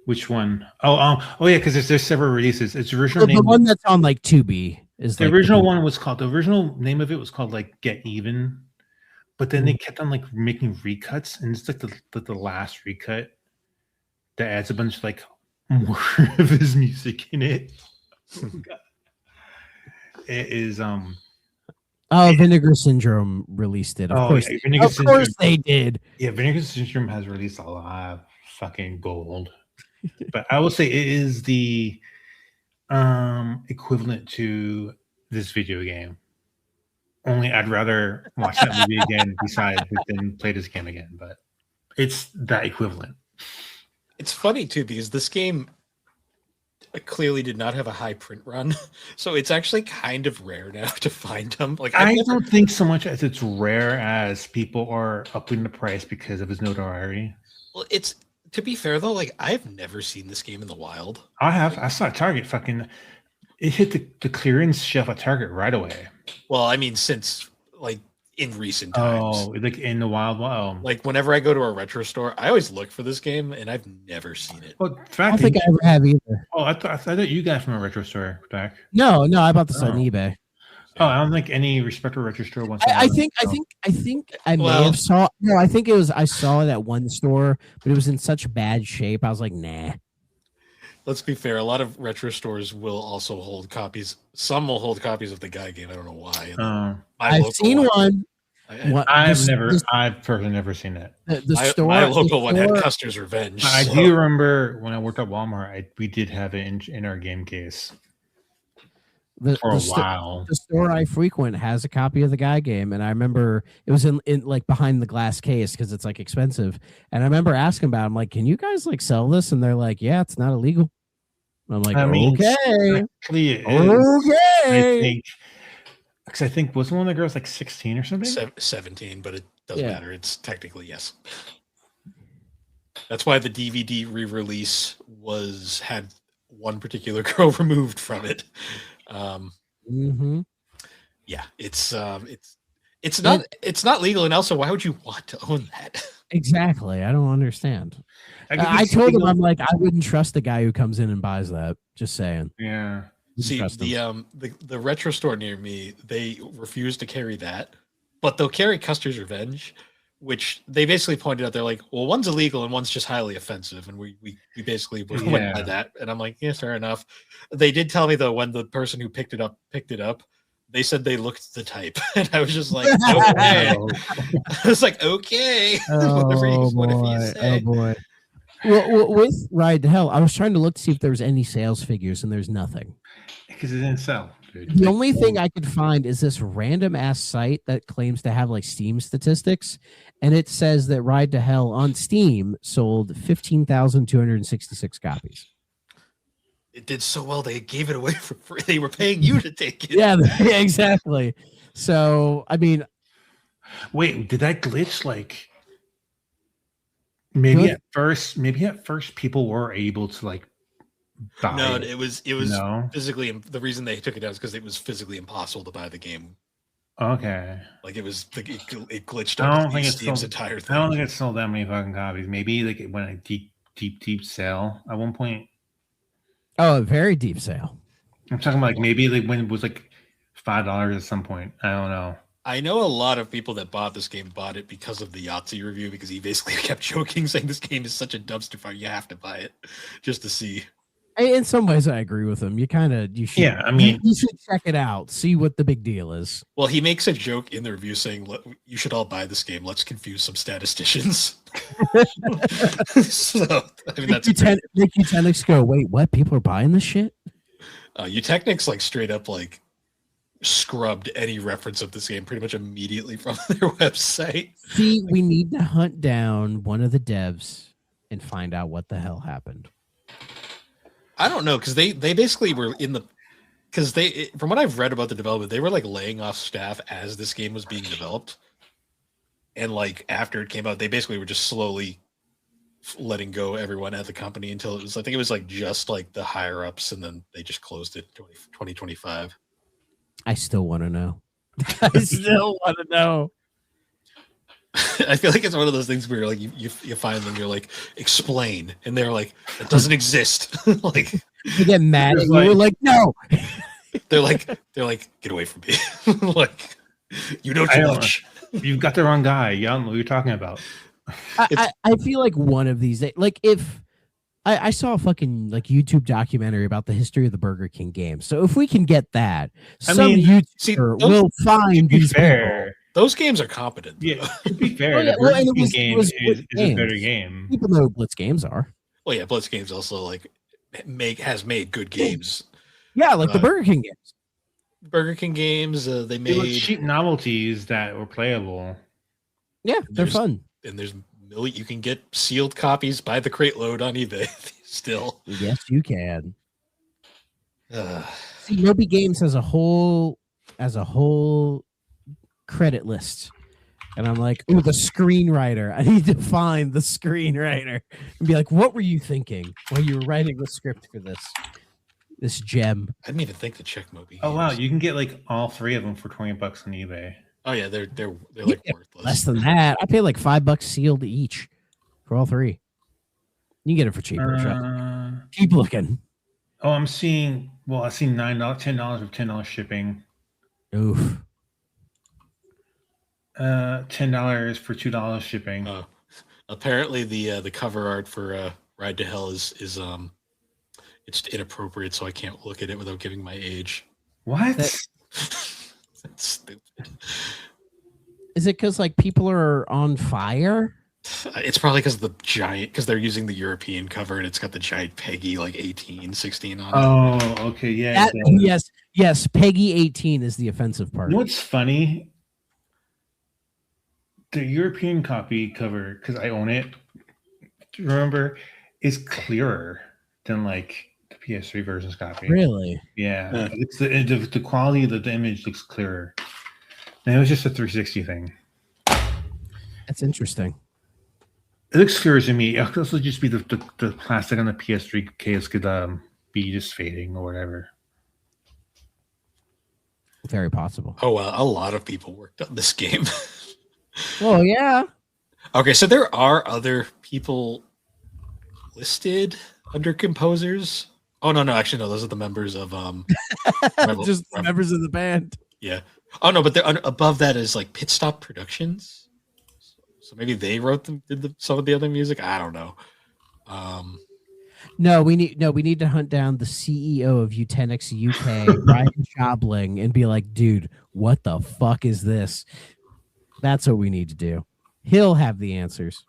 Which one? Oh yeah, because there's several releases. Its original The name, one that's on like Tubi is the like original one was called. The original name of it was called like Get Even, but then they kept on like making recuts, and it's like the last recut that adds a bunch of like more of his music in it. It is Vinegar Syndrome released it. Of course, yeah, Vinegar of course they did. Yeah, Vinegar Syndrome has released a lot of fucking gold. But I will say it is the equivalent to this video game. Only I'd rather watch that movie again besides than play this game again. But it's that equivalent. It's funny too because this game clearly did not have a high print run, so it's actually kind of rare now to find them. Like I don't think so much as it's rare as people are upping the price because of his notoriety. Well, it's to be fair though, like I've never seen this game in the wild. I saw Target fucking. It hit the clearance shelf at Target right away. Well, I mean, since like in recent times. Oh, like in the wild. Wow. Like whenever I go to a retro store, I always look for this game, and I've never seen it. Well, I don't think I ever have either. Oh, I thought you got it from a retro store back. No, I bought this on eBay. Oh, I don't think any respected retro store wants. I think I may have saw. No, I think it was. I saw it at one store, but it was in such bad shape. I was like, nah. Let's be fair. A lot of retro stores will also hold copies. Some will hold copies of the Guy game. I don't know why. I've seen one. I've personally never seen it. The store. My local one had Custer's Revenge. I do remember when I worked at Walmart, we did have it in our game case for a while. The store I frequent has a copy of the Guy game, and I remember it was in like behind the glass case because it's like expensive. And I remember asking about it. I'm like, can you guys like sell this? And they're like, yeah, it's not illegal. I'm like, okay. Actually, it is. Okay. I think, because I think wasn't one of the girls like 16 or something? 17, but it doesn't matter. It's technically yes. That's why the DVD re-release had one particular girl removed from it. Yeah, it's not legal, and also, why would you want to own that? Exactly. I don't understand. I told him, I'm like, I wouldn't trust the guy who comes in and buys that. Just saying. Yeah. See, the retro store near me, they refuse to carry that, but they'll carry Custer's Revenge, which they basically pointed out. They're like, well, one's illegal and one's just highly offensive, and we basically went by that. And I'm like, yeah, fair enough. They did tell me though, when the person who picked it up, they said they looked the type, and I was just like, okay. I was like, okay, whatever you say. Oh boy. Well, with Ride to Hell, I was trying to look to see if there was any sales figures, and there's nothing. Because it didn't sell. Dude. The only thing I could find is this random ass site that claims to have like Steam statistics, and it says that Ride to Hell on Steam sold 15,266 copies. It did so well they gave it away for free. They were paying you to take it. Yeah, exactly. So I mean, wait, did that glitch? Like maybe at first people were able to like buy. No, it was physically. The reason they took it down is because it was physically impossible to buy the game. Okay, like it glitched. I don't think it's Steam's entire thing. I don't think it sold that many fucking copies. Maybe like it went a deep sale at one point. Oh, a very deep sale. I'm talking about like maybe like when it was like $5 at some point. I don't know. I know a lot of people that bought this game bought it because of the Yahtzee review, because he basically kept joking, saying this game is such a dumpster fire, you have to buy it just to see. In some ways, I agree with him. You should. Yeah, I mean, you should check it out, see what the big deal is. Well, he makes a joke in the review saying, "You should all buy this game. Let's confuse some statisticians." So, I mean, that's make Eutechnyx go. Wait, what? People are buying this shit? Eutechnyx like straight up like scrubbed any reference of this game pretty much immediately from their website. See, we need to hunt down one of the devs and find out what the hell happened. I don't know, because they basically were from what I've read about the development, they were like laying off staff as this game was being developed, and like after it came out, they basically were just slowly letting go everyone at the company until I think it was like just like the higher ups, and then they just closed it 2025. I still want to know. I still want to know. I feel like it's one of those things where like you find them, you're like, explain, and they're like, it doesn't exist. Like you get mad at you. You're like, no. They're like, get away from me. Like, you know too much. You've got the wrong guy. You don't know what you're talking about. I feel like one of these days, like if I saw a fucking like YouTube documentary about the history of the Burger King games. So if we can get that, YouTuber will find these people. Those games are competent. Yeah, to be fair, the Burger King game is a better game. People know Blitz games are. Well, yeah, Blitz games also like has made good games. Yeah, like the Burger King games. Burger King games, they made cheap novelties that were playable. Yeah, they're fun. And you can get sealed copies by the crate load on eBay still. Yes, you can. See, Moby Games has a whole credit list, and I'm like, oh, the screenwriter. I need to find the screenwriter and be like, what were you thinking while you were writing the script for this gem? I didn't even think to check Moby. Oh wow, you can get like all three of them for $20 on eBay. Oh yeah, they're like worthless. Less than that. I pay like $5 sealed each for all three. You can get it for cheaper. Keep looking. Oh, I've seen $9, $10 with $10 shipping. Oof. $10 for $2 shipping. Apparently the cover art for Ride to Hell is it's inappropriate, so I can't look at it without giving my age. What? That's stupid. Is it because like people are on fire? It's probably because they're using the European cover, and it's got the giant Peggy like 18, 16 on it. Oh, okay, yeah. Yes, Peggy 18 is the offensive part. You know what's funny? The European copy cover, because I own it, remember, is clearer than like the PS3 version's copy. Really? Yeah. It's the quality of the image looks clearer. And it was just a 360 thing. That's interesting. It looks clear to me. It could also just be the plastic on the PS3 case could be just fading or whatever. Very possible. Oh, a lot of people worked on this game. Oh yeah. Okay, so there are other people listed under composers. Oh no, actually no, those are the members of Just members of the band. Yeah. Oh no, but they're above that is like Pit Stop Productions. So maybe they wrote some of the other music. I don't know. No, we need to hunt down the CEO of Eutechnyx UK, Ryan Jobling, and be like, dude, what the fuck is this? That's what we need to do. He'll have the answers.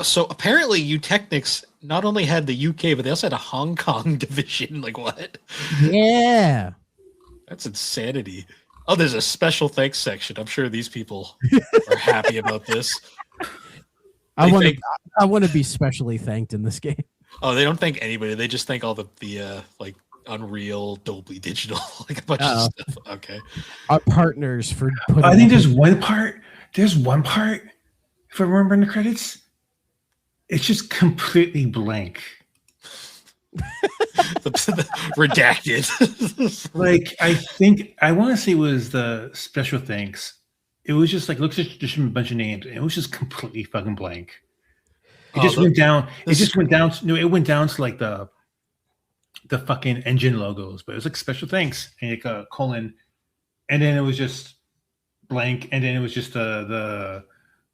So apparently Eutechnyx not only had the UK, but they also had a Hong Kong division. Like what? Yeah. That's insanity. Oh, there's a special thanks section. I'm sure these people are happy about this. I want to be specially thanked in this game. Oh, they don't thank anybody. They just thank all the like Unreal, Dolby Digital, like a bunch of stuff. Okay. Our partners for putting I think there's one part. There's one part, if I remember in the credits, it's just completely blank. Redacted. Like I want to say it was the special thanks. It was just like looks like just a bunch of names, and it was just completely fucking blank. It just went down. It just went down. No, it went down to like the fucking engine logos, but it was like special thanks and like a colon, and then it was just blank, and then it was just the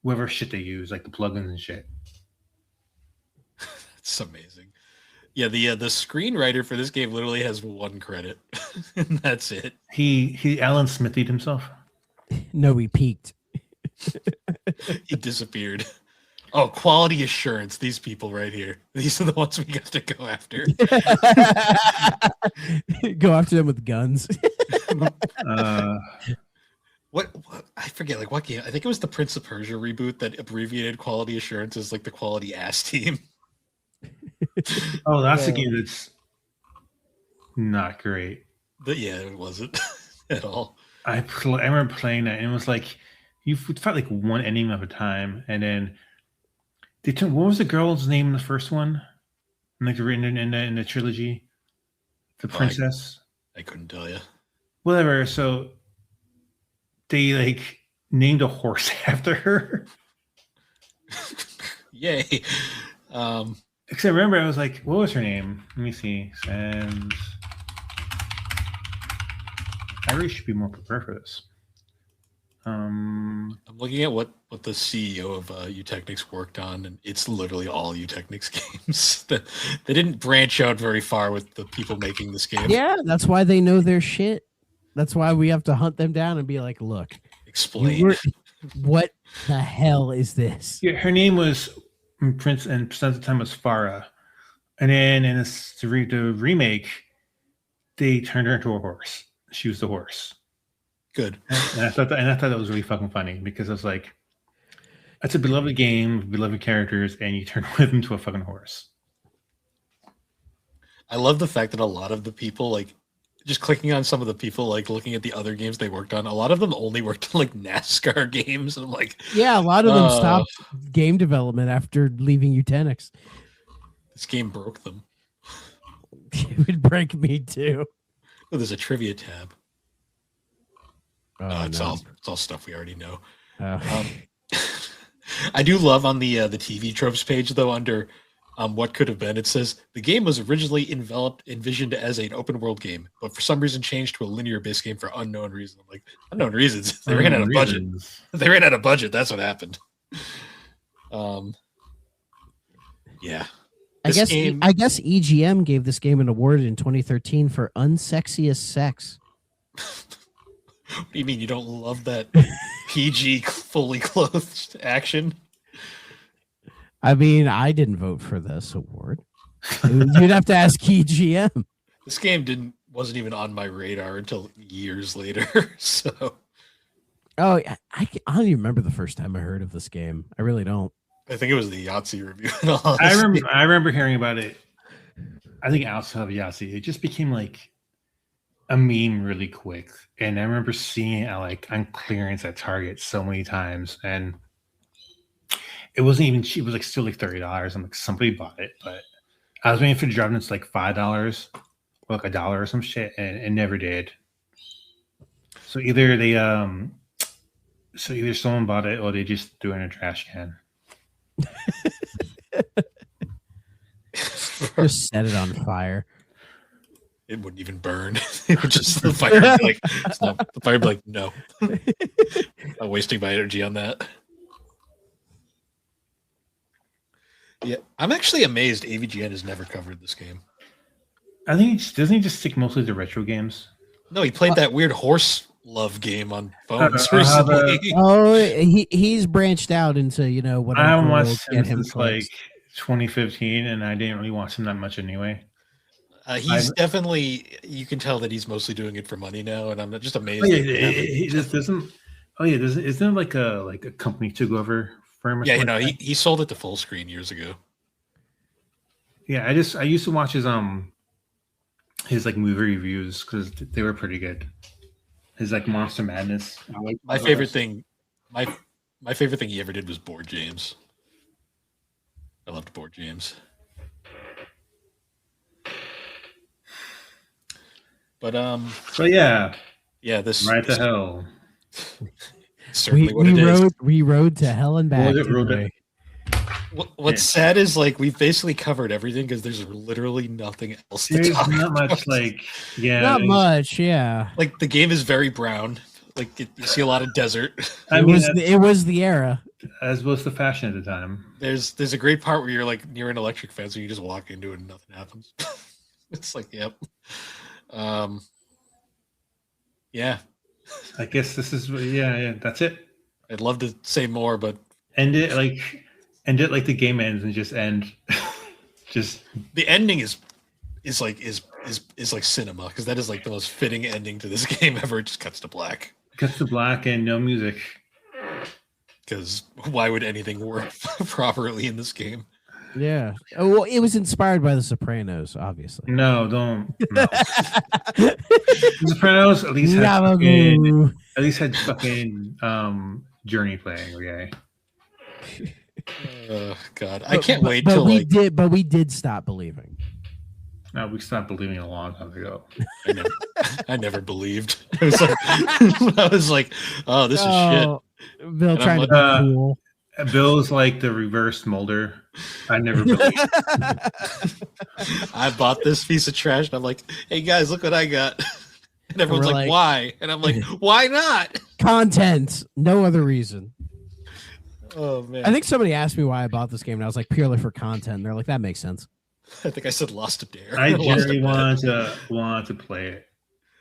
whatever shit they use, like the plugins and shit. It's amazing. Yeah, the screenwriter for this game literally has one credit, and that's it. He Alan Smithied himself. No, he peaked. He disappeared. Oh, quality assurance. These people right here. These are the ones we got to go after. Go after them with guns. What I forget, like what game? I think it was the Prince of Persia reboot that abbreviated quality assurance as like the quality ass team. Oh, that's a game that's not great. But yeah, it wasn't at all. I remember playing that, and it was like you felt like one ending at a time, and then they took what was the girl's name in the first one, like written in the trilogy, the princess. I couldn't tell you. Whatever. So they like named a horse after her. Yay. Because I remember I was like, what was her name? Let me see. Sans. I really should be more prepared for this. I'm looking at what the CEO of Eutechnyx worked on, and it's literally all Eutechnyx games. They didn't branch out very far with the people making this game. Yeah, that's why they know their shit. That's why we have to hunt them down and be like, look, explain. What the hell is this? Yeah, her name was Prince, and at the time was Farah, and then in the remake, they turned her into a horse. She was the horse. Good. And I thought that was really fucking funny because I was like, that's a beloved game, beloved characters, and you turn them into a fucking horse. I love the fact that a lot of the people, like, just clicking on some of the people, like looking at the other games they worked on, a lot of them only worked on like NASCAR games. And I'm like, yeah, a lot of them stopped game development after leaving Eutechnyx. This game broke them. It would break me too. Oh, there's a trivia tab. Oh, it's all stuff we already know. Oh. I do love on the TV tropes page though, under what could have been, it says the game was originally envisioned as an open world game, but for some reason changed to a linear based game for unknown reasons. I'm like, unknown reasons. They ran out of budget. They ran out of budget. That's what happened. Yeah. I guess EGM gave this game an award in 2013 for unsexiest sex. What do you mean you don't love that PG fully clothed action? I mean, I didn't vote for this award. You'd have to ask EGM. This game wasn't even on my radar until years later. So, I don't even remember the first time I heard of this game. I really don't. I think it was the Yahtzee review. I remember hearing about it. I think outside of Yahtzee, it just became like a meme really quick, and I remember seeing it on clearance at Target so many times, and it wasn't even cheap. It was like still like $30. I'm like, somebody bought it, but I was waiting for it to drop and it's like $5 or like $1 or some shit, and it never did. So either they either someone bought it or they just threw it in a trash can. Just set it on fire. It wouldn't even burn. It would just the fire would be like, no. The fire would be like, no. I'm wasting my energy on that. Yeah, I'm actually amazed AVGN has never covered this game. I think doesn't he just stick mostly to retro games? No, he played that weird horse love game on phones recently. He's branched out into whatever. I haven't watched him since clicks. like 2015, and I didn't really watch him that much anyway. He's definitely, you can tell that he's mostly doing it for money now, and I'm just amazed. He just doesn't. Oh yeah, isn't it like a company took over for him? Yeah, he sold it to Full Screen years ago. Yeah, I used to watch his like movie reviews because they were pretty good. His like Monster Madness. My favorite thing he ever did was Board James. I loved Board James. But yeah, this right to hell. Certainly what it is. We rode to hell and back. What's sad is like we've basically covered everything because there's literally nothing else to There's talk not about. much like not much. Yeah, like the game is very brown. Like you see a lot of desert. It was the era. As was the fashion at the time. There's a great part where you're like near an electric fence and you just walk into it and nothing happens. It's like, yep. Yeah. I guess this is that's it. I'd love to say more, but end it like the game ends and just end. Just the ending is like cinema, because that is like the most fitting ending to this game ever. It just cuts to black. Cuts to black and no music. Because why would anything work properly in this game? Yeah. Oh, well, it was inspired by The Sopranos, obviously. No, don't. No. The Sopranos at least had fucking Journey playing. Okay. God, I can't wait till we did stop believing. No, we stopped believing a long time ago. I never believed. I was like, oh, this is shit. Bill and trying to be cool. Bill's like the reverse Mulder. I never believed. I bought this piece of trash, and I'm like, hey guys, look what I got. And everyone's like, why? And I'm like, why not? Content. No other reason. Oh man. I think somebody asked me why I bought this game, and I was like, purely for content. And they're like, that makes sense. I think I said lost a dare. I generally wanted to play it.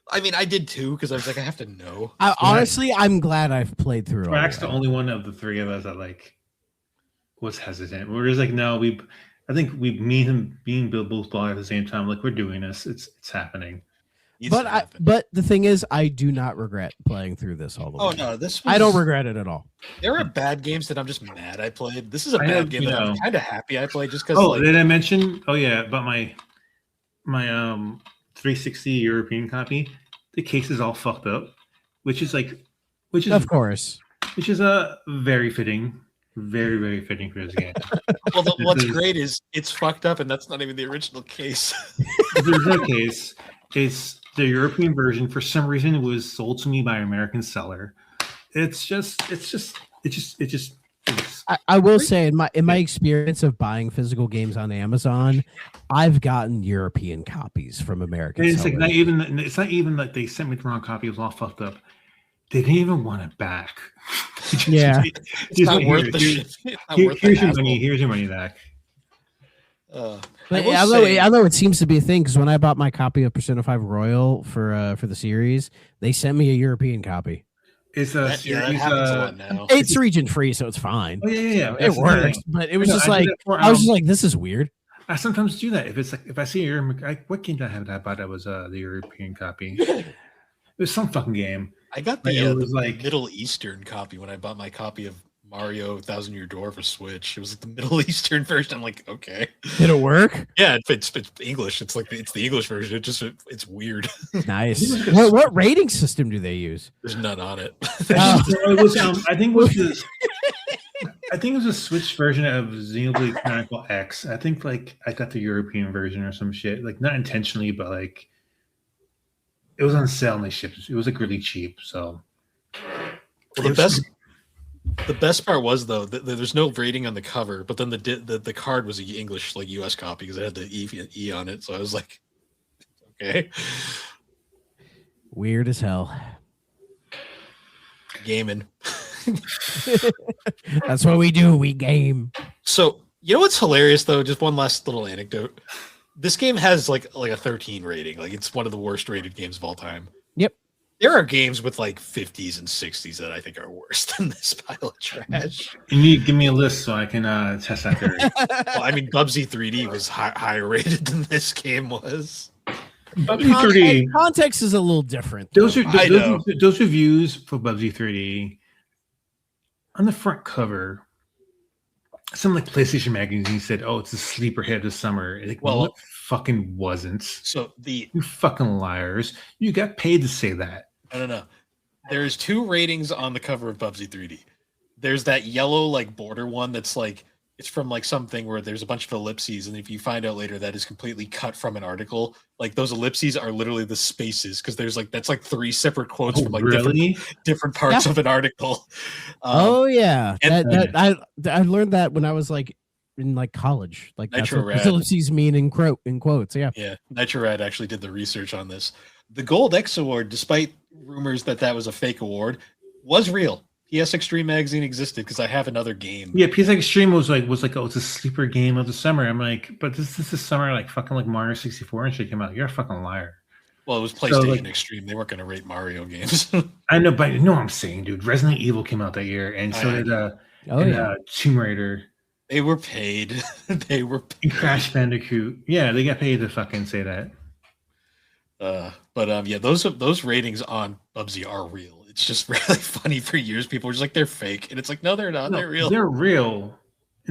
I mean, I did too, because I was like, I have to know. Honestly, I'm glad I've played through it. Thrak's the only one of the three of us that like was hesitant. We're just like, no, I think me and him being Bill both bought at the same time. Like, we're doing this. It's happening. But the thing is, I do not regret playing through this all the way. Oh no, I don't regret it at all. There are bad games that I'm just mad I played. This is a bad game that I'm kind of happy I played just because. Oh, did I mention? Oh yeah, about my 360 European copy. The case is all fucked up, which is of course, which is very fitting, very very fitting for this game. Well, what's great is it's fucked up, and that's not even the original case. There's no case. It's the European version. For some reason, it was sold to me by an American seller. I will say in my experience of buying physical games on Amazon, I've gotten European copies from American sellers. It's not even like they sent me the wrong copy. It was all fucked up. They didn't even want it back. Yeah, it's not worth the shit. Here's your money back. Although it seems to be a thing, because when I bought my copy of Persona 5 Royal for the series, they sent me a European copy. It's that happens a lot now. It's region free, so it's fine. Oh yeah. It works, but it was just like I was just like, this is weird. I sometimes do that if I see a what game did I have that I bought that was the European copy. It was some fucking game. I got the Middle Eastern copy when I bought my copy of Mario 1000 Year Door for Switch. It was like the Middle Eastern version. I'm like, okay. Did it work? Yeah, it's English. It's like it's the English version. It's weird. Nice. What rating system do they use? There's none on it. I think it was I think it was a Switch version of Xenoblade Chronicle X. I think like I got the European version or some shit. Like not intentionally, but like it was on sale and they shipped it. It was like really cheap. So Well, the best part was though that there's no rating on the cover, but then the card was an English like US copy because it had the E on it. So I was like, okay, Weird as hell. gaming. That's what we do. We game. So you know what's hilarious though? Just one last little anecdote. This game has like a 13 rating. Like it's one of the worst rated games of all time. Yep. There are games with like 50s and 60s that I think are worse than this pile of trash. you need to give me a list so I can test that theory. Well, I mean, Bubsy 3D was higher rated than this game was. Bubsy 3D. Context is a little different. Those though. those reviews for Bubsy 3D on the front cover. Some like PlayStation magazine said, "Oh, it's a sleeper hit this summer." Like, well, it fucking wasn't. So you fucking liars! You got paid to say that. I don't know. There's 2 ratings on the cover of Bubsy 3D. There's that yellow like border one that's like it's from like something where there's a bunch of ellipses, and if you find out later that is completely cut from an article, like those ellipses are literally the spaces because there's like that's like 3 separate quotes from like different parts of an article. Oh yeah, and I learned that when I was like in like college. Like that's what Nitrorad. ellipses mean in quotes. Yeah. Yeah, Nitrorad actually did the research on this. The Gold X Award, despite rumors that was a fake award, was real. PS Extreme magazine existed because I have another game. Yeah, PS Extreme was like, oh, it's a sleeper game of the summer. I'm like, but this is summer, like fucking like Mario 64 and shit came out. You're a fucking liar. Well, it was PlayStation Extreme. They weren't going to rate Mario games. I know, but you know what I'm saying, dude. Resident Evil came out that year, and so did Tomb Raider. They were paid. They were paid. And Crash Bandicoot. Yeah, they got paid to fucking say that. Yeah, those ratings on Bubsy are real. It's just really funny. For years, people were just like, they're fake, and it's like, no, they're not. No, they're real. They're real.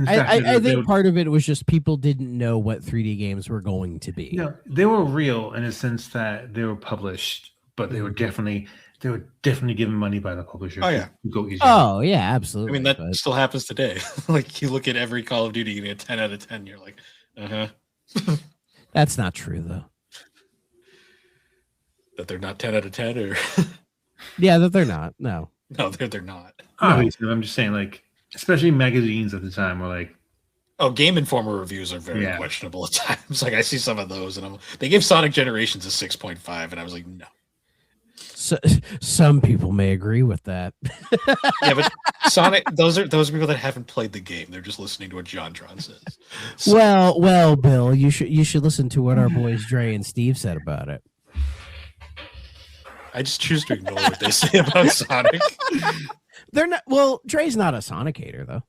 I think part of it was just people didn't know what 3D games were going to be. No, they were real in a sense that they were published, but they were definitely given money by the publisher. Oh yeah, go easy. Oh yeah, absolutely. I mean that still happens today. Like you look at every Call of Duty, you get a 10 out of 10. You're like, That's not true though. That they're not 10 out of 10, or yeah, that they're not. No, they're not. Obviously, I'm just saying, like, especially magazines at the time were like, oh, Game Informer reviews are very questionable at times. Like I see some of those, and they gave Sonic Generations a 6.5, and I was like, no. So, some people may agree with that. Yeah, but Sonic, those are people that haven't played the game. They're just listening to what JonTron says. So, well, Bill, you should listen to what our boys Dre and Steve said about it. I just choose to ignore what they say about Sonic. They're not. Well, Dre's not a Sonic hater though.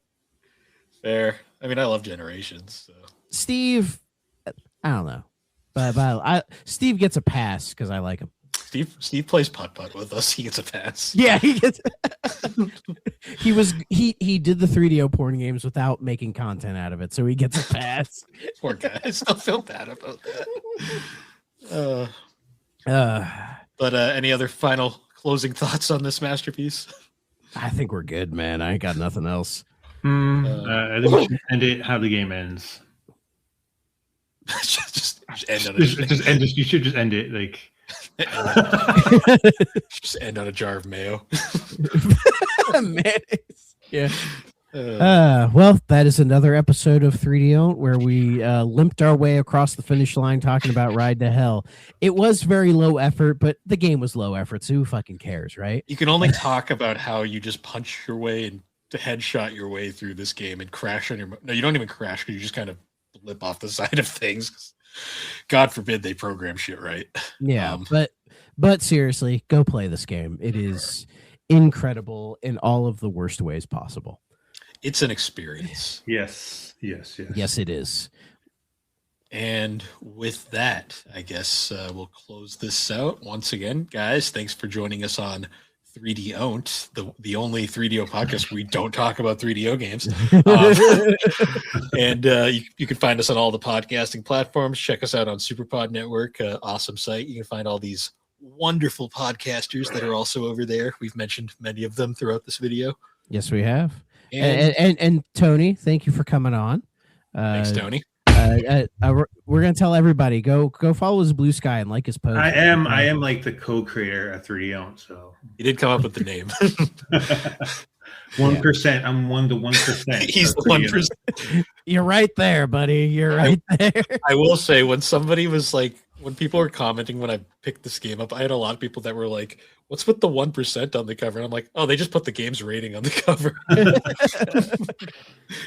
Fair. I mean, I love Generations. So. Steve, I don't know, but Steve gets a pass because I like him. Steve plays putt-putt with us. He gets a pass. Yeah, he gets. he did the 3DO porn games without making content out of it, so he gets a pass. Poor guy. I still feel bad about that. But any other final closing thoughts on this masterpiece? I think we're good, man. I ain't got nothing else. I think we should end it how the game ends. just end on it. You should just end it like. Just end on a jar of mayo. Mayonnaise. Yeah. Well, that is another episode of 3DOn't where we limped our way across the finish line talking about Ride to Hell. It was very low effort, but the game was low effort, so who fucking cares, right? You can only talk about how you just punch your way and to headshot your way through this game and crash on your... No, you don't even crash because you just kind of blip off the side of things. God forbid they program shit right. Yeah, but seriously, go play this game. It is incredible in all of the worst ways possible. It's an experience. Yes, it is. And with that, I guess we'll close this out. Once again, guys, thanks for joining us on 3DOn't, the only 3DO podcast where we don't talk about 3DO games. And you can find us on all the podcasting platforms. Check us out on SuperPod Network, awesome site. You can find all these wonderful podcasters that are also over there. We've mentioned many of them throughout this video. Yes, we have. And Tony, thank you for coming on. Thanks, Tony. We're gonna tell everybody go follow his Blue Sky and like his post. I am like the co-creator at 3DOn't, so You did come up with the name. 1%. I'm 1 to 1%. He's the 1%. You're right there, buddy. You're right there. I will say, when somebody was like, when people were commenting when I picked this game up, I had a lot of people that were like, "What's with the 1% on the cover?" And I'm like, "Oh, they just put the game's rating on the cover."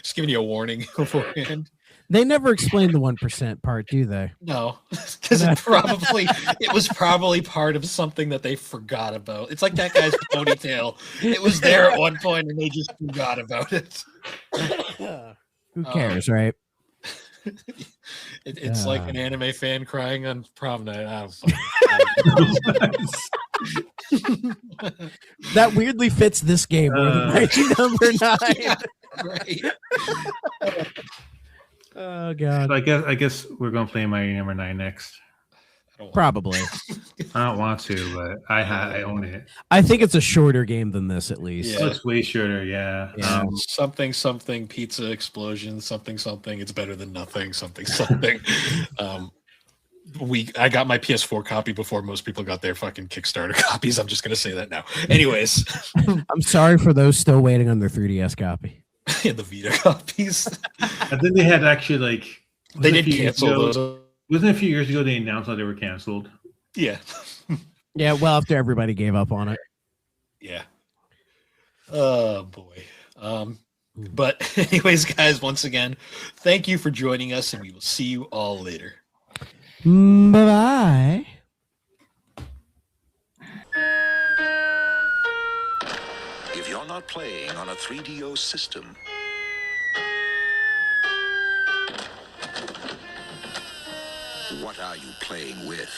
Just giving you a warning beforehand. They never explain the 1% part, do they? No, because it was probably part of something that they forgot about. It's like that guy's ponytail. It was there at one point and they just forgot about it. Who cares, right? It's like an anime fan crying on prom night. That weirdly fits this game more than Mighty Number 9. Right. Oh god. So I guess we're gonna play Mighty Number 9 next. Probably. I don't want to, but I own it. I think it's a shorter game than this, at least. Yeah. Oh, it's way shorter, yeah. Something pizza explosion, something. It's better than nothing, something. I got my PS4 copy before most people got their fucking Kickstarter copies. I'm just gonna say that now. Anyways, I'm sorry for those still waiting on their 3DS copy. and the Vita copies. I think they had actually like They did cancel those. Wasn't it a few years ago they announced that they were canceled? Yeah. Yeah, well, after everybody gave up on it. Yeah. Oh boy. But anyways, guys, once again, thank you for joining us, and we will see you all later. Bye-bye. If you're not playing on a 3DO system, what are you playing with?